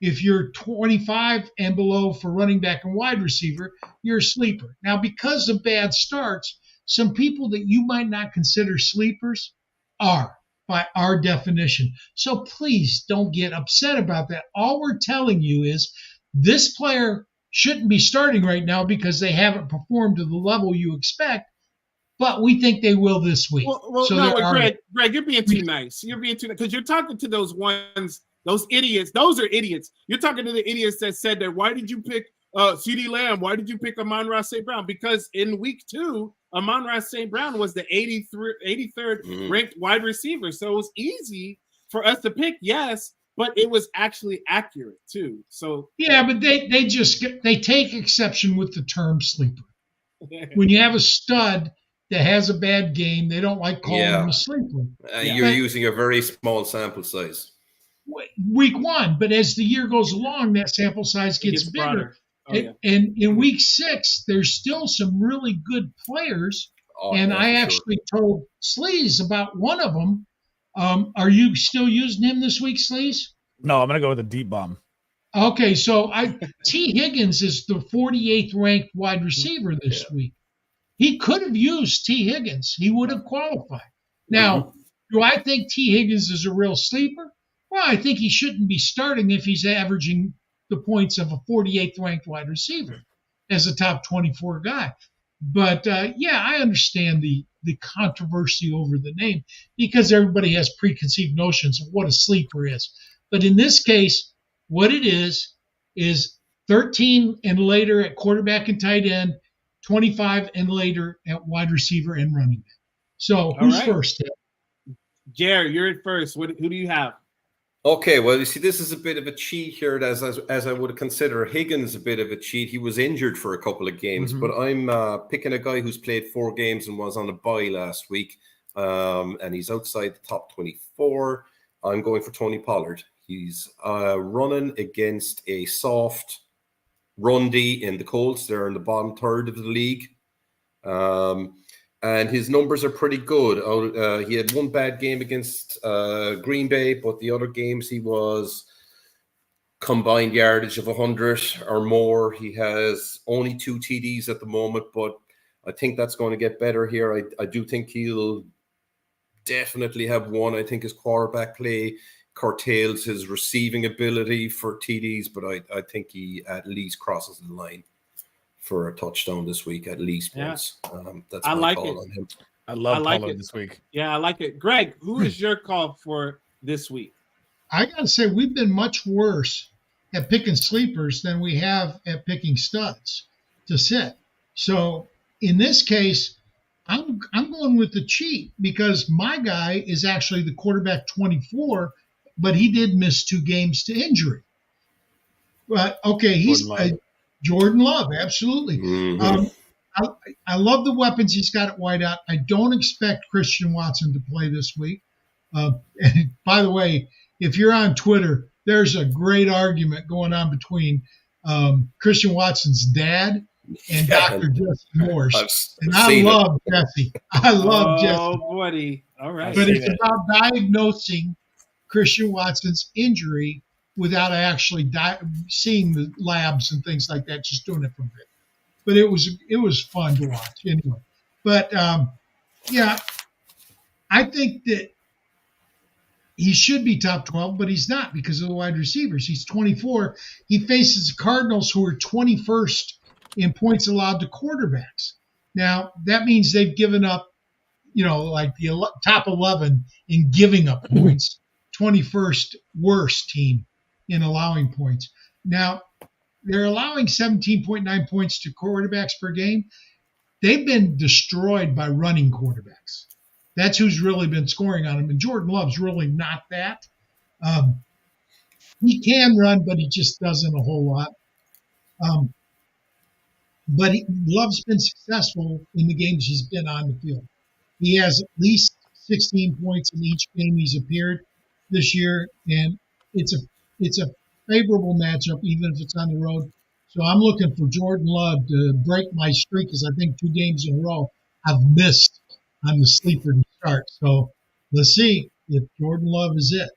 Speaker 1: If you're 25 and below for running back and wide receiver, you're a sleeper. Now, because of bad starts, some people that you might not consider sleepers are by our definition. So please don't get upset about that. All we're telling you is this player shouldn't be starting right now because they haven't performed to the level you expect, but we think they will this week.
Speaker 2: Greg, you're being too nice. You're being too nice because you're talking to those ones, those idiots. Those are idiots. You're talking to the idiots that said that. Why did you pick CeeDee Lamb? Why did you pick Amon-Ra St. Brown? Because in week 2, Amon-Ra St. Brown was the 83rd ranked wide receiver. So it was easy for us to pick, yes, but it was actually accurate too. So
Speaker 1: yeah, but they take exception with the term sleeper. When you have a stud that has a bad game, they don't like calling him a sleeper.
Speaker 4: You're using a very small sample size.
Speaker 1: Week 1, but as the year goes along, that sample size gets bigger. And in week 6, there's still some really good players. And I actually told Sleaze about one of them. Are you still using him this week, Sleaze?
Speaker 3: No, I'm going to go with a deep bomb.
Speaker 1: Okay, so T. Higgins is the 48th ranked wide receiver this week. He could have used T. Higgins. He would have qualified. Now, do I think T. Higgins is a real sleeper? Well, I think he shouldn't be starting if he's averaging the points of a 48th ranked wide receiver as a top 24 guy. But I understand the controversy over the name because everybody has preconceived notions of what a sleeper is. But in this case, what it is 13 and later at quarterback and tight end, 25 and later at wide receiver and running back. So who's first?
Speaker 2: Jerry, you're at first. Who do you have?
Speaker 4: Okay, well, you see, this is a bit of a cheat here, as I would consider Higgins a bit of a cheat. He was injured for a couple of games, but I'm picking a guy who's played 4 games and was on a bye last week, and he's outside the top 24. I'm going for Tony Pollard. He's running against a soft run D in the Colts. They're in the bottom third of the league. And his numbers are pretty good. He had one bad game against Green Bay, but the other games he was combined yardage of 100 or more. He has only 2 TDs at the moment, but I think that's going to get better here. I do think he'll definitely have one. I think his quarterback play curtails his receiving ability for TDs, but I think he at least crosses the line for a touchdown this week, at least once. That's my call on him.
Speaker 3: I love Pollard this week.
Speaker 2: Yeah, I like it. Greg, who is your call for this week?
Speaker 1: I got to say, we've been much worse at picking sleepers than we have at picking studs to sit. So in this case, I'm going with the cheat because my guy is actually the quarterback 24, but he did miss 2 games to injury. But okay, he's Jordan Love, absolutely. I love the weapons he's got at wideout. I don't expect Christian Watson to play this week. And by the way, if you're on Twitter, there's a great argument going on between Christian Watson's dad and Dr. Jesse Morse. And I love Jesse. I love Jesse.
Speaker 2: Oh, buddy. All right.
Speaker 1: But it's about diagnosing Christian Watson's injury without actually seeing the labs and things like that, just doing it from it. But it was fun to watch anyway. But I think that he should be top 12, but he's not because of the wide receivers. He's 24. He faces the Cardinals, who are 21st in points allowed to quarterbacks. Now, that means they've given up, like the top 11 in giving up points, 21st worst team in allowing points. Now, they're allowing 17.9 points to quarterbacks per game. They've been destroyed by running quarterbacks. That's who's really been scoring on them. And Jordan Love's really not that. He can run, but he just doesn't a whole lot. But Love's been successful in the games he's been on the field. He has at least 16 points in each game he's appeared this year, and it's a favorable matchup, even if it's on the road. So I'm looking for Jordan Love to break my streak, because I think 2 games in a row I've missed on the sleeper to start. So let's see if Jordan Love is it.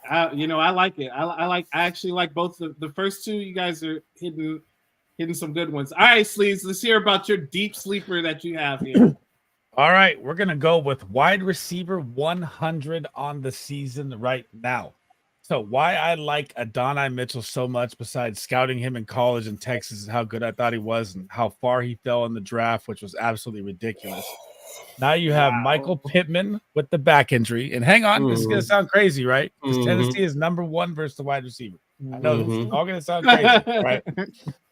Speaker 2: I like it. I actually like both the first 2. You guys are hitting some good ones. All right, Sleeves, let's hear about your deep sleeper that you have here.
Speaker 3: All right, we're going to go with wide receiver 100 on the season right now. So why I like Adonai Mitchell so much, besides scouting him in college in Texas, is how good I thought he was and how far he fell in the draft, which was absolutely ridiculous. Now you have Michael Pittman with the back injury. And hang on, this is going to sound crazy, right? Because Tennessee is number 1 versus the wide receiver. I know this is all going to sound crazy, right?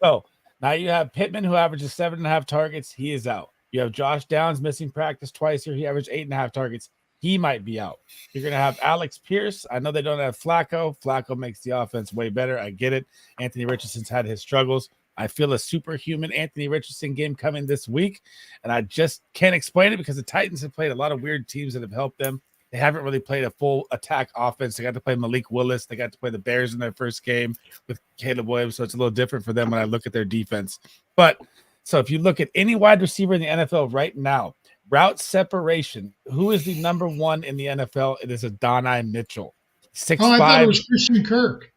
Speaker 3: So now you have Pittman, who averages 7.5 targets. He is out. You have Josh Downs missing practice twice here. He averaged 8.5 targets. he might be out. You're going to have Alex Pierce. I know they don't have Flacco. Flacco makes the offense way better. I get it. Anthony Richardson's had his struggles. I feel a superhuman Anthony Richardson game coming this week, and I just can't explain it because the Titans have played a lot of weird teams that have helped them. They haven't really played a full attack offense. They got to play Malik Willis. They got to play the Bears in their first game with Caleb Williams, so it's a little different for them when I look at their defense. But so if you look at any wide receiver in the NFL right now, route separation, who is the number one in the NFL? It is Adonai Mitchell. 6'5".
Speaker 1: I thought it was Christian Kirk.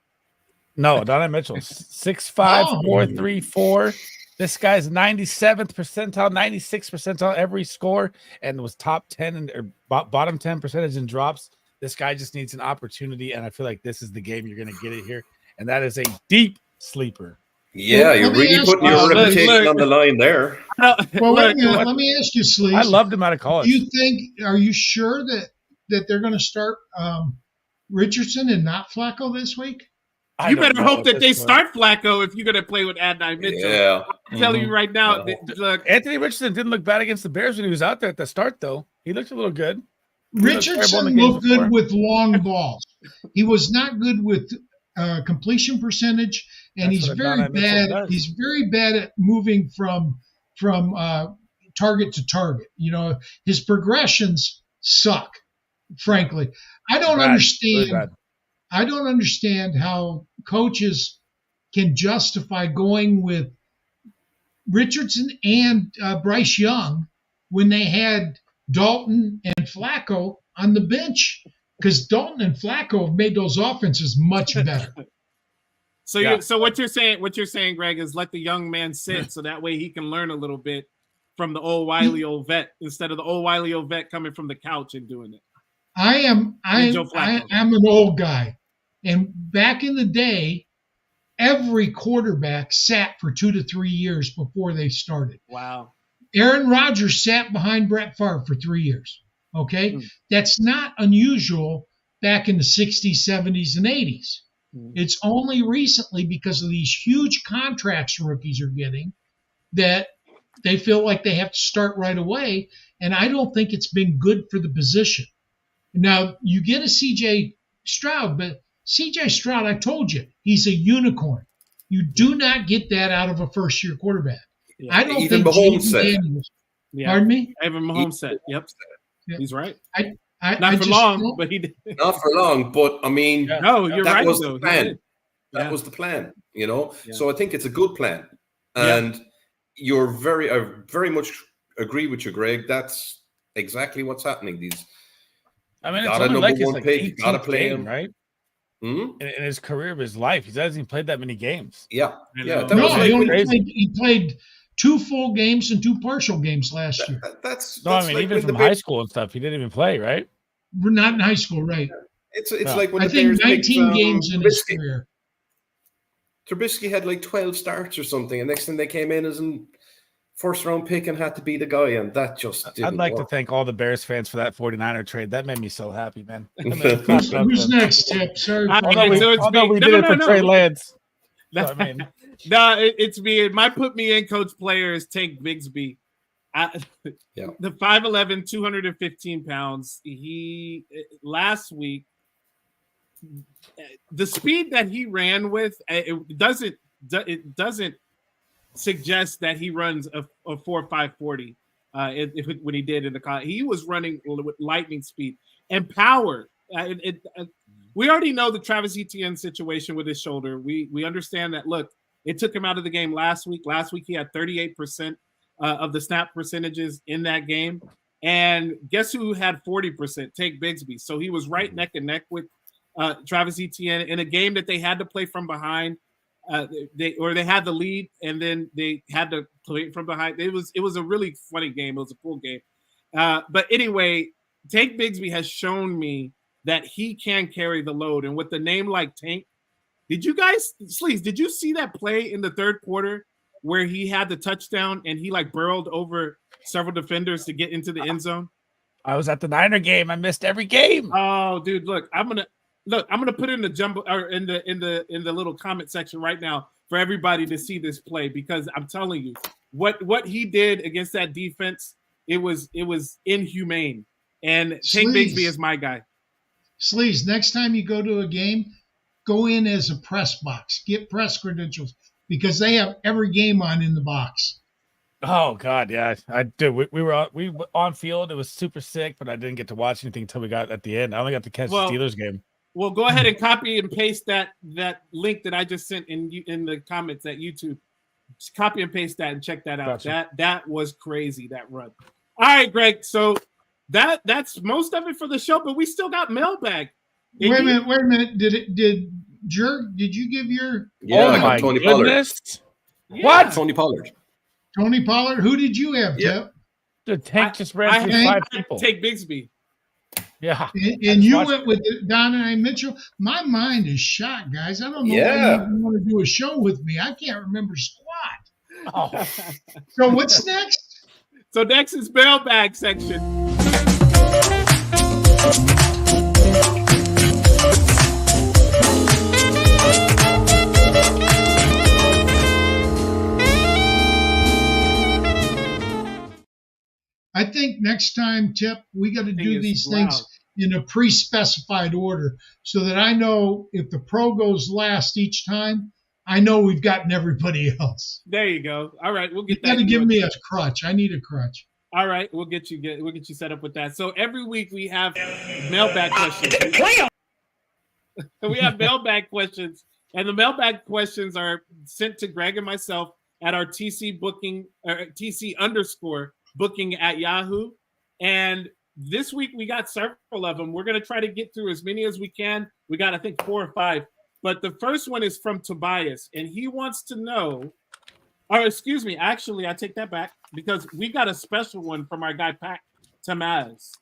Speaker 3: No, Adonai Mitchell. 6'5", 4.34. This guy's 97th percentile, 96th percentile every score, and was top 10 or bottom 10 percentage in drops. This guy just needs an opportunity, and I feel like this is the game you're going to get it here, and that is a deep sleeper.
Speaker 4: Yeah, you're really putting your reputation on the line there.
Speaker 1: Well, wait a minute. Let me ask you, Sleaze.
Speaker 3: I loved him out of college.
Speaker 1: Are you sure that they're going to start Richardson and not Flacco this week?
Speaker 2: You better hope that they start Flacco if you're going to play with Adonai Mitchell.
Speaker 4: Yeah.
Speaker 2: I'm telling you right now. Look,
Speaker 3: Anthony Richardson didn't look bad against the Bears when he was out there at the start, though. He looked a little good.
Speaker 1: Richardson looked good with long balls. He was not good with completion percentage, and he's very bad. He's very bad at moving from target to target. You know, his progressions suck. Frankly, I don't understand. I don't understand how coaches can justify going with Richardson and Bryce Young when they had Dalton and Flacco on the bench, because Dalton and Flacco have made those offenses much better.
Speaker 2: So what you're saying, Greg, is let the young man sit so that way he can learn a little bit from the old wily old vet instead of the old wily old vet coming from the couch and doing it.
Speaker 1: I'm an old guy. And back in the day, every quarterback sat for 2 to 3 years before they started.
Speaker 2: Wow.
Speaker 1: Aaron Rodgers sat behind Brett Favre for 3 years. Okay? That's not unusual back in the 60s, 70s, and 80s. It's only recently, because of these huge contracts rookies are getting, that they feel like they have to start right away. And I don't think it's been good for the position. Now, you get a C.J. Stroud, but C.J. Stroud, I told you, he's a unicorn. You do not get that out of a first-year quarterback. Yeah. I don't
Speaker 4: even
Speaker 1: think
Speaker 4: Mahomes said.
Speaker 1: Pardon me?
Speaker 2: Even Mahomes said. Yep. He's right.
Speaker 1: Not
Speaker 2: for long, but he did.
Speaker 4: Not for long, but I mean,
Speaker 2: no, you're
Speaker 4: that
Speaker 2: right.
Speaker 4: Was the plan. That was the plan, you know. Yeah. So I think it's a good plan, and I very much agree with you, Greg. That's exactly what's happening.
Speaker 3: I mean, it's only like his
Speaker 4: pick, gotta play
Speaker 3: game, right? In his career of his life, he hasn't even played that many games.
Speaker 4: Yeah.
Speaker 1: He played 2 full games and 2 partial games last year.
Speaker 4: That's
Speaker 3: I mean, like even from high school and stuff, he didn't even play, right?
Speaker 1: We're not in high school, right?
Speaker 4: It's like when
Speaker 1: I think 19 games in his career.
Speaker 4: Trubisky had like 12 starts or something, and next thing they came in as a first-round pick and had to be the guy, and that just didn't
Speaker 3: I'd like
Speaker 4: work.
Speaker 3: to thank all the Bears fans for that 49er trade. That made me so happy, man.
Speaker 1: Who's next, Tip? Sorry.
Speaker 3: Although we did it for Trey Lance. So, I mean.
Speaker 2: No, it's me. My put me in coach player is Tank Bigsby. The 5'11", 215 pounds. He last week, the speed that he ran with, it doesn't suggest that he runs a 4.5 40. When he did in the college, he was running with lightning speed and power. We already know the Travis Etienne situation with his shoulder. We understand that. Look, it took him out of the game last week. Last week he had 38% of the snap percentages in that game, and guess who had 40%? Tank Bigsby. So he was right neck and neck with Travis Etienne in a game that they had to play from behind. They had the lead and then they had to play from behind. It was a really funny game. It was a cool game. But anyway, Tank Bigsby has shown me that he can carry the load. And with a name like Tank, did you guys, Sleaze, did you see that play in the third quarter where he had the touchdown and he like burrowed over several defenders to get into the end zone?
Speaker 3: I was at the Niner game. I missed every game.
Speaker 2: Oh, dude, look, I'm gonna put it in the jumbo or in the little comment section right now for everybody to see this play, because I'm telling you what he did against that defense, it was inhumane. And Tank Bigsby is my guy.
Speaker 1: Sleaze, next time you go to a game, go in as a press box. Get press credentials because they have every game on in the box.
Speaker 3: Oh God, yeah, I did. We were on field. It was super sick, but I didn't get to watch anything until we got at the end. I only got to catch the Steelers game.
Speaker 2: Well, go ahead and copy and paste that link that I just sent in the comments at YouTube. Just copy and paste that and check that out. Gotcha. That was crazy, that run. All right, Greg. So that's most of it for the show, but we still got mailbag.
Speaker 1: Wait a minute. Did you give your?
Speaker 4: Yeah, I got Tony Pollard.
Speaker 2: Yeah.
Speaker 3: What?
Speaker 4: Tony Pollard.
Speaker 1: Tony Pollard. Who did you have, Tip?
Speaker 3: The Tank just ran through 5 people.
Speaker 2: Take Bigsby.
Speaker 3: Yeah.
Speaker 1: And you went with Donovan Mitchell. My mind is shot, guys. I don't know why you even want to do a show with me. I can't remember squat.
Speaker 3: Oh.
Speaker 1: So what's next?
Speaker 2: So next is mailbag section.
Speaker 1: I think next time, Tip, we got to do these things in a pre-specified order so that I know if the pro goes last each time, I know we've gotten everybody else.
Speaker 2: There you go. All right, we'll get that.
Speaker 1: You got to give me a crutch. I need a crutch.
Speaker 2: All right, we'll get you set up with that. So every week we have mailbag questions. We have mailbag questions, and the mailbag questions are sent to Greg and myself at our TC_booking at Yahoo. And this week we got several of them. We're going to try to get through as many as we can. We got, I think, 4 or 5. But the first one is from Tobias, and he wants to know, or excuse me, actually, I take that back because we got a special one from our guy, Pat Tamaz.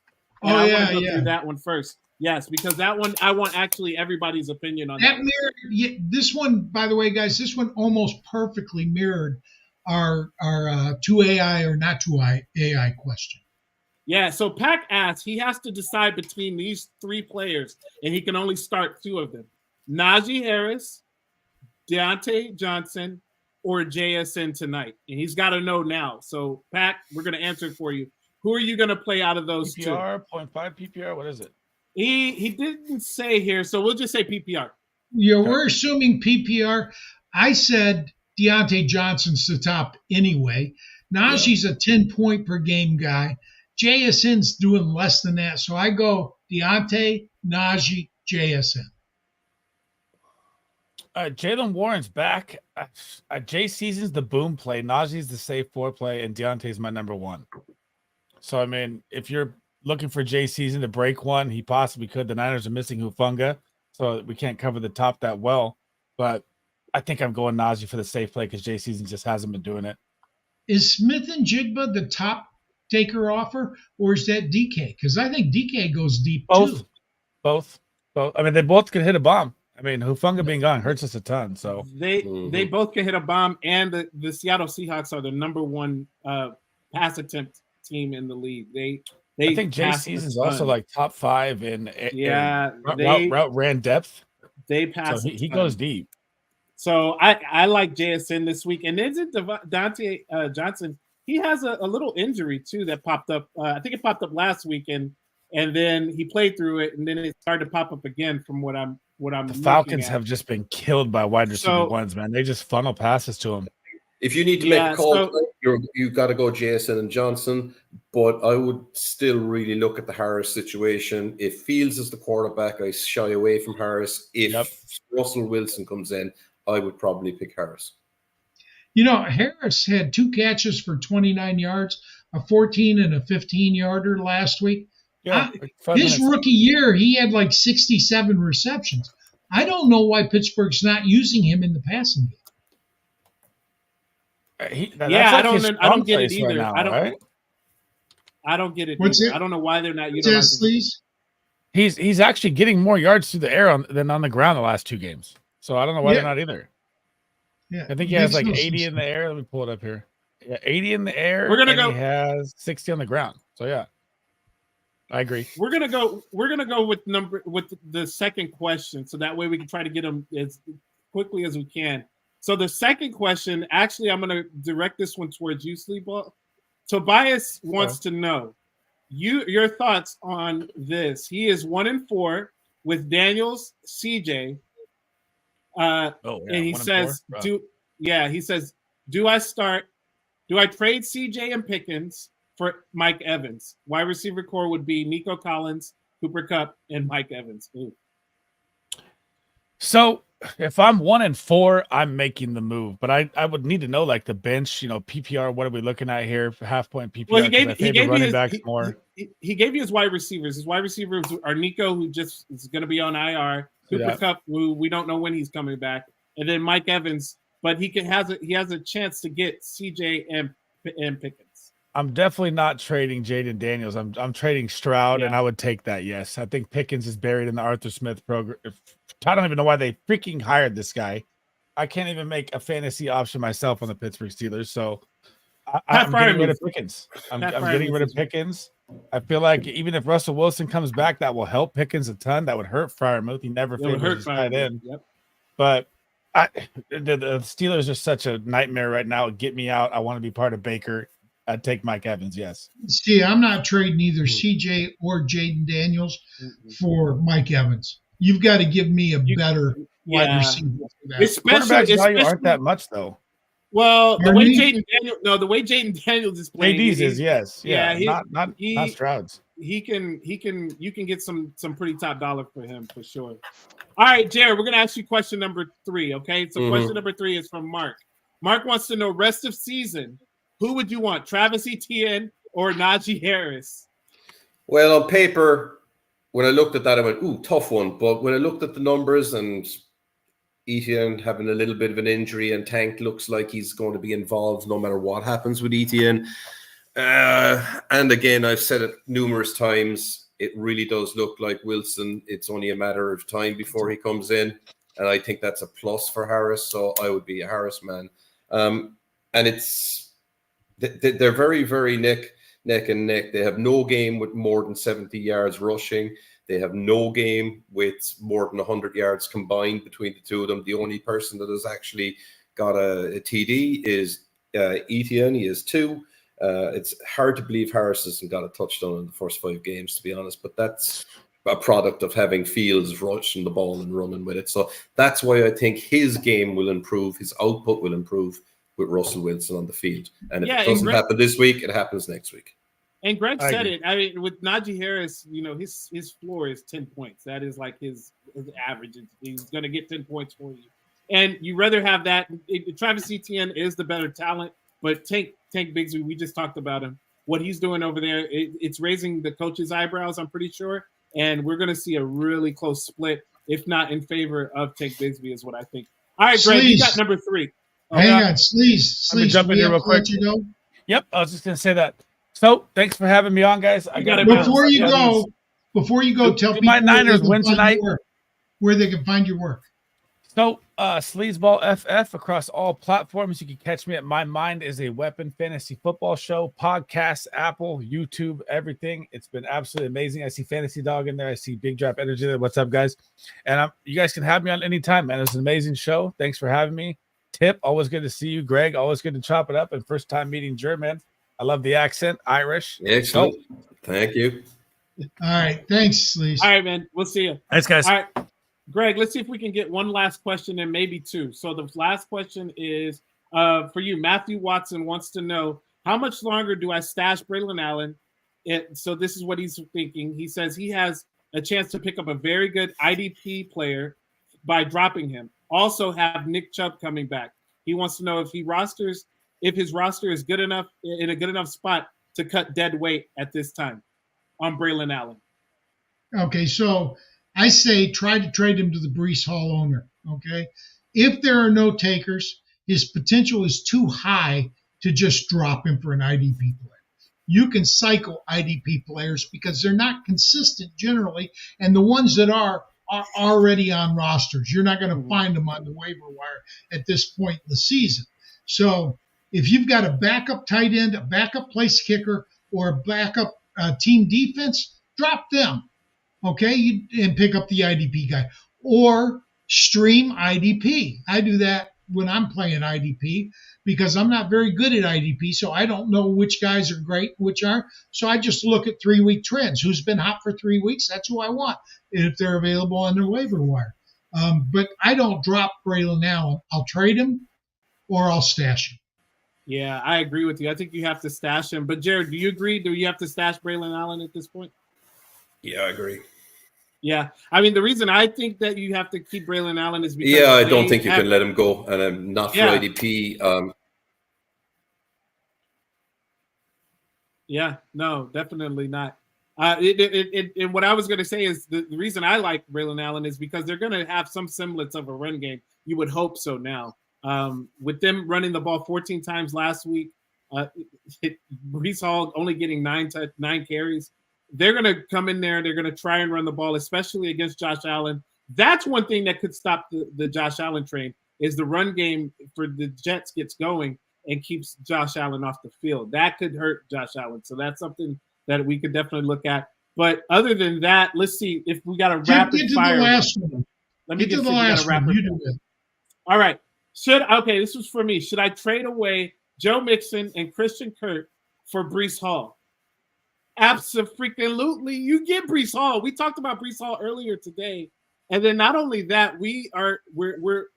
Speaker 2: And I want to go through that one first. Yes, because that one, I want actually everybody's opinion on that.
Speaker 1: This one, by the way, guys, this one almost perfectly mirrored our 2 AI or not 2 AI question.
Speaker 2: Yeah, so Pac asks, he has to decide between these 3 players, and he can only start 2 of them. Najee Harris, Deontay Johnson, or JSN tonight. And he's got to know now. So, Pac, we're going to answer it for you. Who are you going to play out of those
Speaker 3: PPR, 0.5 PPR, what is it?
Speaker 2: He didn't say here, so we'll just say PPR.
Speaker 1: Yeah, we're assuming PPR. I said Deontay Johnson's the top anyway. Najee's a 10-point per game guy. JSN's doing less than that. So I go Deontay, Najee, JSN.
Speaker 3: Jalen Warren's back. Jay Season's the boom play. Najee's the safe 4 play, and Deontay's my number 1. So, I mean, if you're looking for Jay Season to break one, he possibly could. The Niners are missing Hufanga, so we can't cover the top that well. But I think I'm going Najee for the safe play because Jay Season just hasn't been doing it.
Speaker 1: Is Smith and Jigba the top taker offer, or is that DK? Because I think DK goes deep too.
Speaker 3: Both. I mean, they both could hit a bomb. I mean, Hufanga being gone hurts us a ton. So
Speaker 2: they both can hit a bomb, and the Seattle Seahawks are the number 1 pass attempt team in the league. I
Speaker 3: think Jay Season's also like top 5 in route ran depth.
Speaker 2: They pass.
Speaker 3: So he goes deep.
Speaker 2: So I like JSN this week, and then Dante Johnson. He has a little injury too that popped up. I think it popped up last week, and then he played through it, and then it started to pop up again. From what I'm. The
Speaker 3: Falcons have just been killed by wide receiver ones, man. They just funnel passes to him.
Speaker 4: If you need to make a call, you've got to go JSN and Johnson. But I would still really look at the Harris situation. If Fields is the quarterback, I shy away from Harris. If Russell Wilson comes in, I would probably pick Harris.
Speaker 1: You know, Harris had 2 catches for 29 yards, a 14 and a 15-yarder last week.
Speaker 3: Yeah,
Speaker 1: his rookie year, he had like 67 receptions. I don't know why Pittsburgh's not using him in the passing
Speaker 2: game. I don't get it either.
Speaker 3: Right now,
Speaker 2: I don't get it. Either. I don't know why they're not utilizing him.
Speaker 3: He's actually getting more yards through the air than on the ground the last 2 games. So I don't know why they're not either.
Speaker 1: Yeah,
Speaker 3: I think he has like 80 in the air. Let me pull it up here. Yeah, 80 in the air. He has 60 on the ground. So yeah. I agree.
Speaker 2: We're gonna go with the second question, so that way we can try to get them as quickly as we can. So the second question, actually, I'm gonna direct this one towards you, Sleepball. Tobias wants to know: your thoughts on this. He is 1-4 with Daniels, CJ. And he says, do I trade CJ and Pickens for Mike Evans? Wide receiver core would be Nico Collins, Cooper Kupp, and Mike Evans. Ooh.
Speaker 3: So if I'm 1-4, I'm making the move, but I would need to know like the bench, PPR. What are we looking at here? Half point PPR.
Speaker 2: Well, he gave
Speaker 3: running backs more.
Speaker 2: He gave you his wide receivers. His wide receivers are Nico, who just is going to be on IR. Cooper Kupp, who we don't know when he's coming back, and then Mike Evans. But he has a chance to get CJ and Pickens. I'm
Speaker 3: definitely not trading Jaden Daniels. I'm trading Stroud, and I would take that. Yes, I think Pickens is buried in the Arthur Smith program. I don't even know why they freaking hired this guy. I can't even make a fantasy option myself on the Pittsburgh Steelers. So I'm getting rid of Pickens. I'm getting rid of Pickens. I feel like even if Russell Wilson comes back, that will help Pickens a ton. That would hurt Freiermuth. He never favored his tight end. Yep. But the Steelers are such a nightmare right now. Get me out. I want to be part of Baker. I'd take Mike Evans, yes.
Speaker 1: See, I'm not trading either CJ or Jaden Daniels for Mike Evans. You've got to give me a better wide receiver for that.
Speaker 3: Especially aren't that much though.
Speaker 2: Well, the way Jaden Daniels is playing,
Speaker 3: AD's is yes, not Stroud's.
Speaker 2: You can get some pretty top dollar for him for sure. All right, Jared, we're gonna ask you question number 3. Okay, so question number 3 is from Mark. Mark wants to know rest of season. Who would you want, Travis Etienne or Najee Harris?
Speaker 4: Well, on paper, when I looked at that, I went, ooh, tough one. But when I looked at the numbers and Etienne having a little bit of an injury and Tank looks like he's going to be involved no matter what happens with Etienne. And again, I've said it numerous times, it really does look like Wilson. It's only a matter of time before he comes in. And I think that's a plus for Harris. So I would be a Harris man. And they're very, very neck and neck. They have no game with more than 70 yards rushing. They have no game with more than 100 yards combined between the two of them. The only person that has actually got a TD is Etienne. He has 2. It's hard to believe Harris hasn't got a touchdown in the first 5 games, to be honest. But that's a product of having Fields rushing the ball and running with it. So that's why I think his game will improve. His output will improve with Russell Wilson on the field. And if it doesn't happen this week, it happens next week.
Speaker 2: And Greg said it. I mean, with Najee Harris, his floor is 10 points. That is like his average. He's going to get 10 points for you. And you rather have that. Travis Etienne is the better talent, but Tank Bigsby, we just talked about him. What he's doing over there, it's raising the coach's eyebrows, I'm pretty sure. And we're going to see a really close split, if not in favor of Tank Bigsby, is what I think. All right, Greg, you got number 3.
Speaker 1: Hang on, Sleaze.
Speaker 3: Let me jump in here real quick. Yep, I was just going to say that. So, thanks for having me on, guys.
Speaker 1: Before you go, tell people
Speaker 3: my Niners win tonight.
Speaker 1: Where they can find your work.
Speaker 3: So, Sleazeball FF across all platforms. You can catch me at My Mind is a Weapon Fantasy Football Show, podcast, Apple, YouTube, everything. It's been absolutely amazing. I see Fantasy Dog in there. I see Big Drop Energy there. What's up, guys? And you guys can have me on anytime, man. It was an amazing show. Thanks for having me. Tip, always good to see you. Greg, always good to chop it up. And first time meeting German. I love the accent, Irish.
Speaker 4: Excellent. Thank you.
Speaker 1: All right. Thanks, Sleaze.
Speaker 2: All right, man. We'll see you.
Speaker 3: Thanks, guys.
Speaker 2: All right. Greg, let's see if we can get one last question and maybe 2. So the last question is for you. Matthew Watson wants to know, how much longer do I stash Braylon Allen? So this is what he's thinking. He says he has a chance to pick up a very good IDP player by dropping him. Also have Nick Chubb coming back. He wants to know if his roster is good enough, in a good enough spot to cut dead weight at this time on Braylon Allen.
Speaker 1: Okay, so I say try to trade him to the Breece Hall owner, okay? If there are no takers, his potential is too high to just drop him for an IDP player. You can cycle IDP players because they're not consistent generally, and the ones that are already on rosters. You're not going to find them on the waiver wire at this point in the season. So if you've got a backup tight end, a backup place kicker, or a backup team defense, drop them, okay, and pick up the IDP guy. Or stream IDP. I do that when I'm playing IDP because I'm not very good at IDP, so I don't know which guys are great, which aren't. So I just look at 3-week trends. Who's been hot for 3 weeks? That's who I want if they're available on their waiver wire. But I don't drop Braylon Allen. I'll trade him or I'll stash him.
Speaker 2: Yeah, I agree with you. I think you have to stash him. But Jared, do you agree? Do you have to stash Braylon Allen at this point?
Speaker 4: Yeah, I agree.
Speaker 2: Yeah, I mean the reason I think that you have to keep Braylon Allen is because
Speaker 4: I don't think you can let him go, and I'm not for IDP.
Speaker 2: Yeah, no, definitely not. And what I was going to say is the reason I like Braylon Allen is because they're going to have some semblance of a run game. You would hope so now. With them running the ball 14 times last week, Breece Hall only getting 9 carries. They're going to come in there. They're going to try and run the ball, especially against Josh Allen. That's one thing that could stop the Josh Allen train is the run game for the Jets gets going and keeps Josh Allen off the field. That could hurt Josh Allen. So that's something that we could definitely look at. But other than that, let's see if we got a rapid fire.
Speaker 1: The last one.
Speaker 2: Let me get to the last one.
Speaker 1: You do it.
Speaker 2: All right. This was for me. Should I trade away Joe Mixon and Christian Kirk for Breece Hall? Absolutely. You get Breece Hall. We talked about Breece Hall earlier today. And then not only that,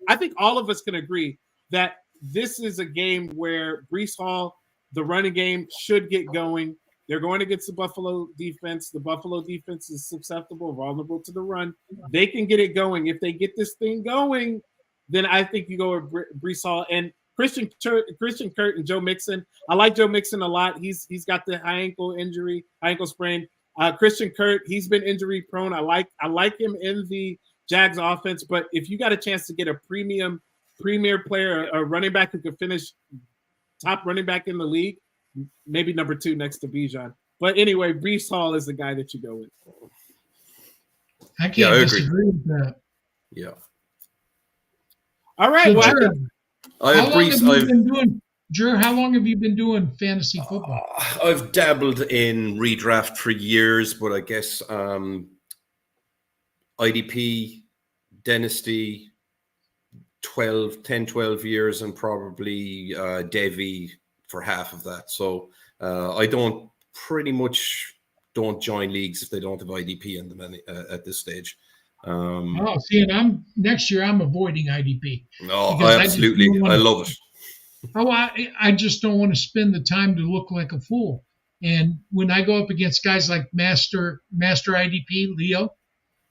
Speaker 2: I think all of us can agree that this is a game where Breece Hall, the running game, should get going. They're going against the Buffalo defense. The Buffalo defense is susceptible, vulnerable to the run. They can get it going. If they get this thing going, then I think you go with Breece Hall and Christian Kirk and Joe Mixon. I like Joe Mixon a lot. He's got the high ankle sprain. Christian Kirk, he's been injury prone. I like him in the Jags offense. But if you got a chance to get a premier player, a running back who could finish top running back in the league, maybe number 2 next to Bijan. But anyway, Breece Hall is the guy that you go with.
Speaker 1: I can't disagree with that.
Speaker 4: Yeah.
Speaker 2: All right.
Speaker 1: Drew, how long have you been doing fantasy football?
Speaker 4: I've dabbled in redraft for years, but I guess IDP, Dynasty, 10, 12 years, and probably Devi for half of that. So I pretty much don't join leagues if they don't have IDP in them at this stage.
Speaker 1: And next year I'm avoiding IDP.
Speaker 4: No, I love it.
Speaker 1: I just don't want to spend the time to look like a fool. And when I go up against guys like Master IDP, Leo,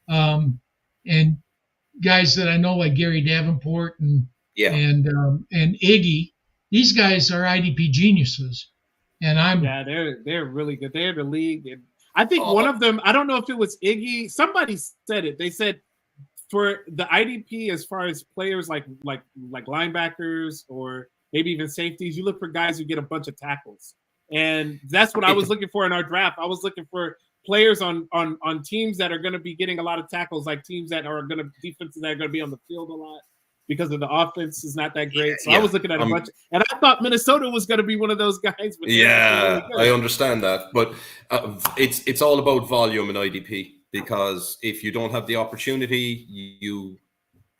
Speaker 1: and guys that I know like Gary Davenport and Iggy, these guys are IDP geniuses. And
Speaker 2: they're really good. They're the league. I think one of them, I don't know if it was Iggy, somebody said it. They said for the IDP, as far as players like linebackers or maybe even safeties, you look for guys who get a bunch of tackles. And that's what I was looking for in our draft. I was looking for players on teams that are going to be getting a lot of tackles, like teams that are going to defenses that are going to be on the field a lot because of the offense is not that great. So I was looking at a bunch, and I thought Minnesota was going to be one of those guys. But
Speaker 4: I understand that, but it's all about volume in IDP, because if you don't have the opportunity, you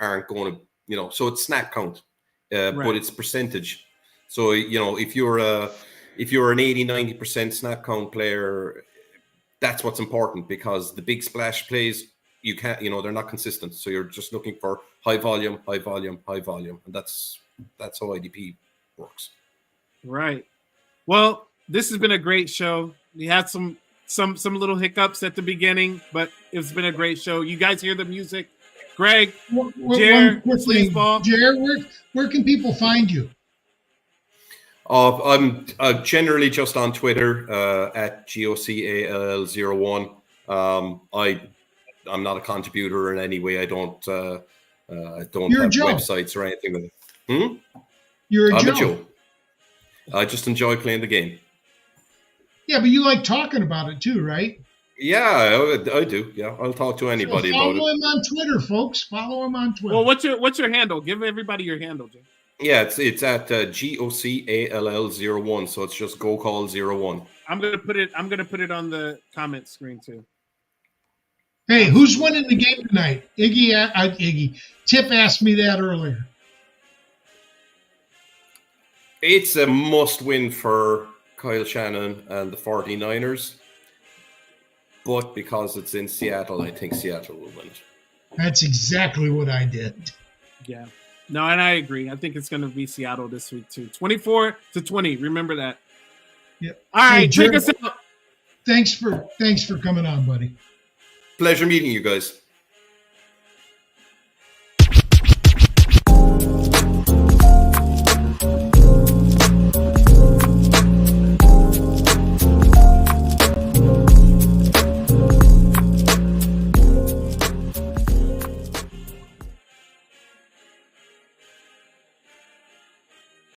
Speaker 4: aren't going to, so it's snap count, but it's percentage. So if you're an 80-90% snap count player, that's what's important, because the big splash plays, you can't, they're not consistent. So you're just looking for high volume, and that's how IDP works.
Speaker 2: Right. Well, this has been a great show. We had some little hiccups at the beginning, but it's been a great show. You guys hear the music? Greg, Jared, Sleazeball.
Speaker 1: Jared, where can people find you?
Speaker 4: I'm generally just on Twitter at GOCALL01. I'm not a contributor in any way. I don't have websites or anything like that. I'm a Joe. I just enjoy playing the game.
Speaker 1: Yeah, but you like talking about it too, right?
Speaker 4: Yeah, I do. Yeah, I'll talk to anybody about it.
Speaker 1: Follow him on Twitter, folks. Follow him on Twitter.
Speaker 2: Well, what's your handle? Give everybody your handle, Jay.
Speaker 4: Yeah, it's at GOCALL01, so it's just GoCall01.
Speaker 2: I'm gonna put it on the comment screen too.
Speaker 1: Hey, who's winning the game tonight? Iggy. Tip asked me that earlier.
Speaker 4: It's a must-win for Kyle Shannon and the 49ers. But because it's in Seattle, I think Seattle will win it.
Speaker 1: That's exactly what I did.
Speaker 2: Yeah. No, and I agree. I think it's going to be Seattle this week too. 24-20. Remember that.
Speaker 1: Yep.
Speaker 2: All right,
Speaker 1: Jared,
Speaker 2: take us out.
Speaker 1: Thanks for coming on, buddy.
Speaker 4: Pleasure meeting you guys.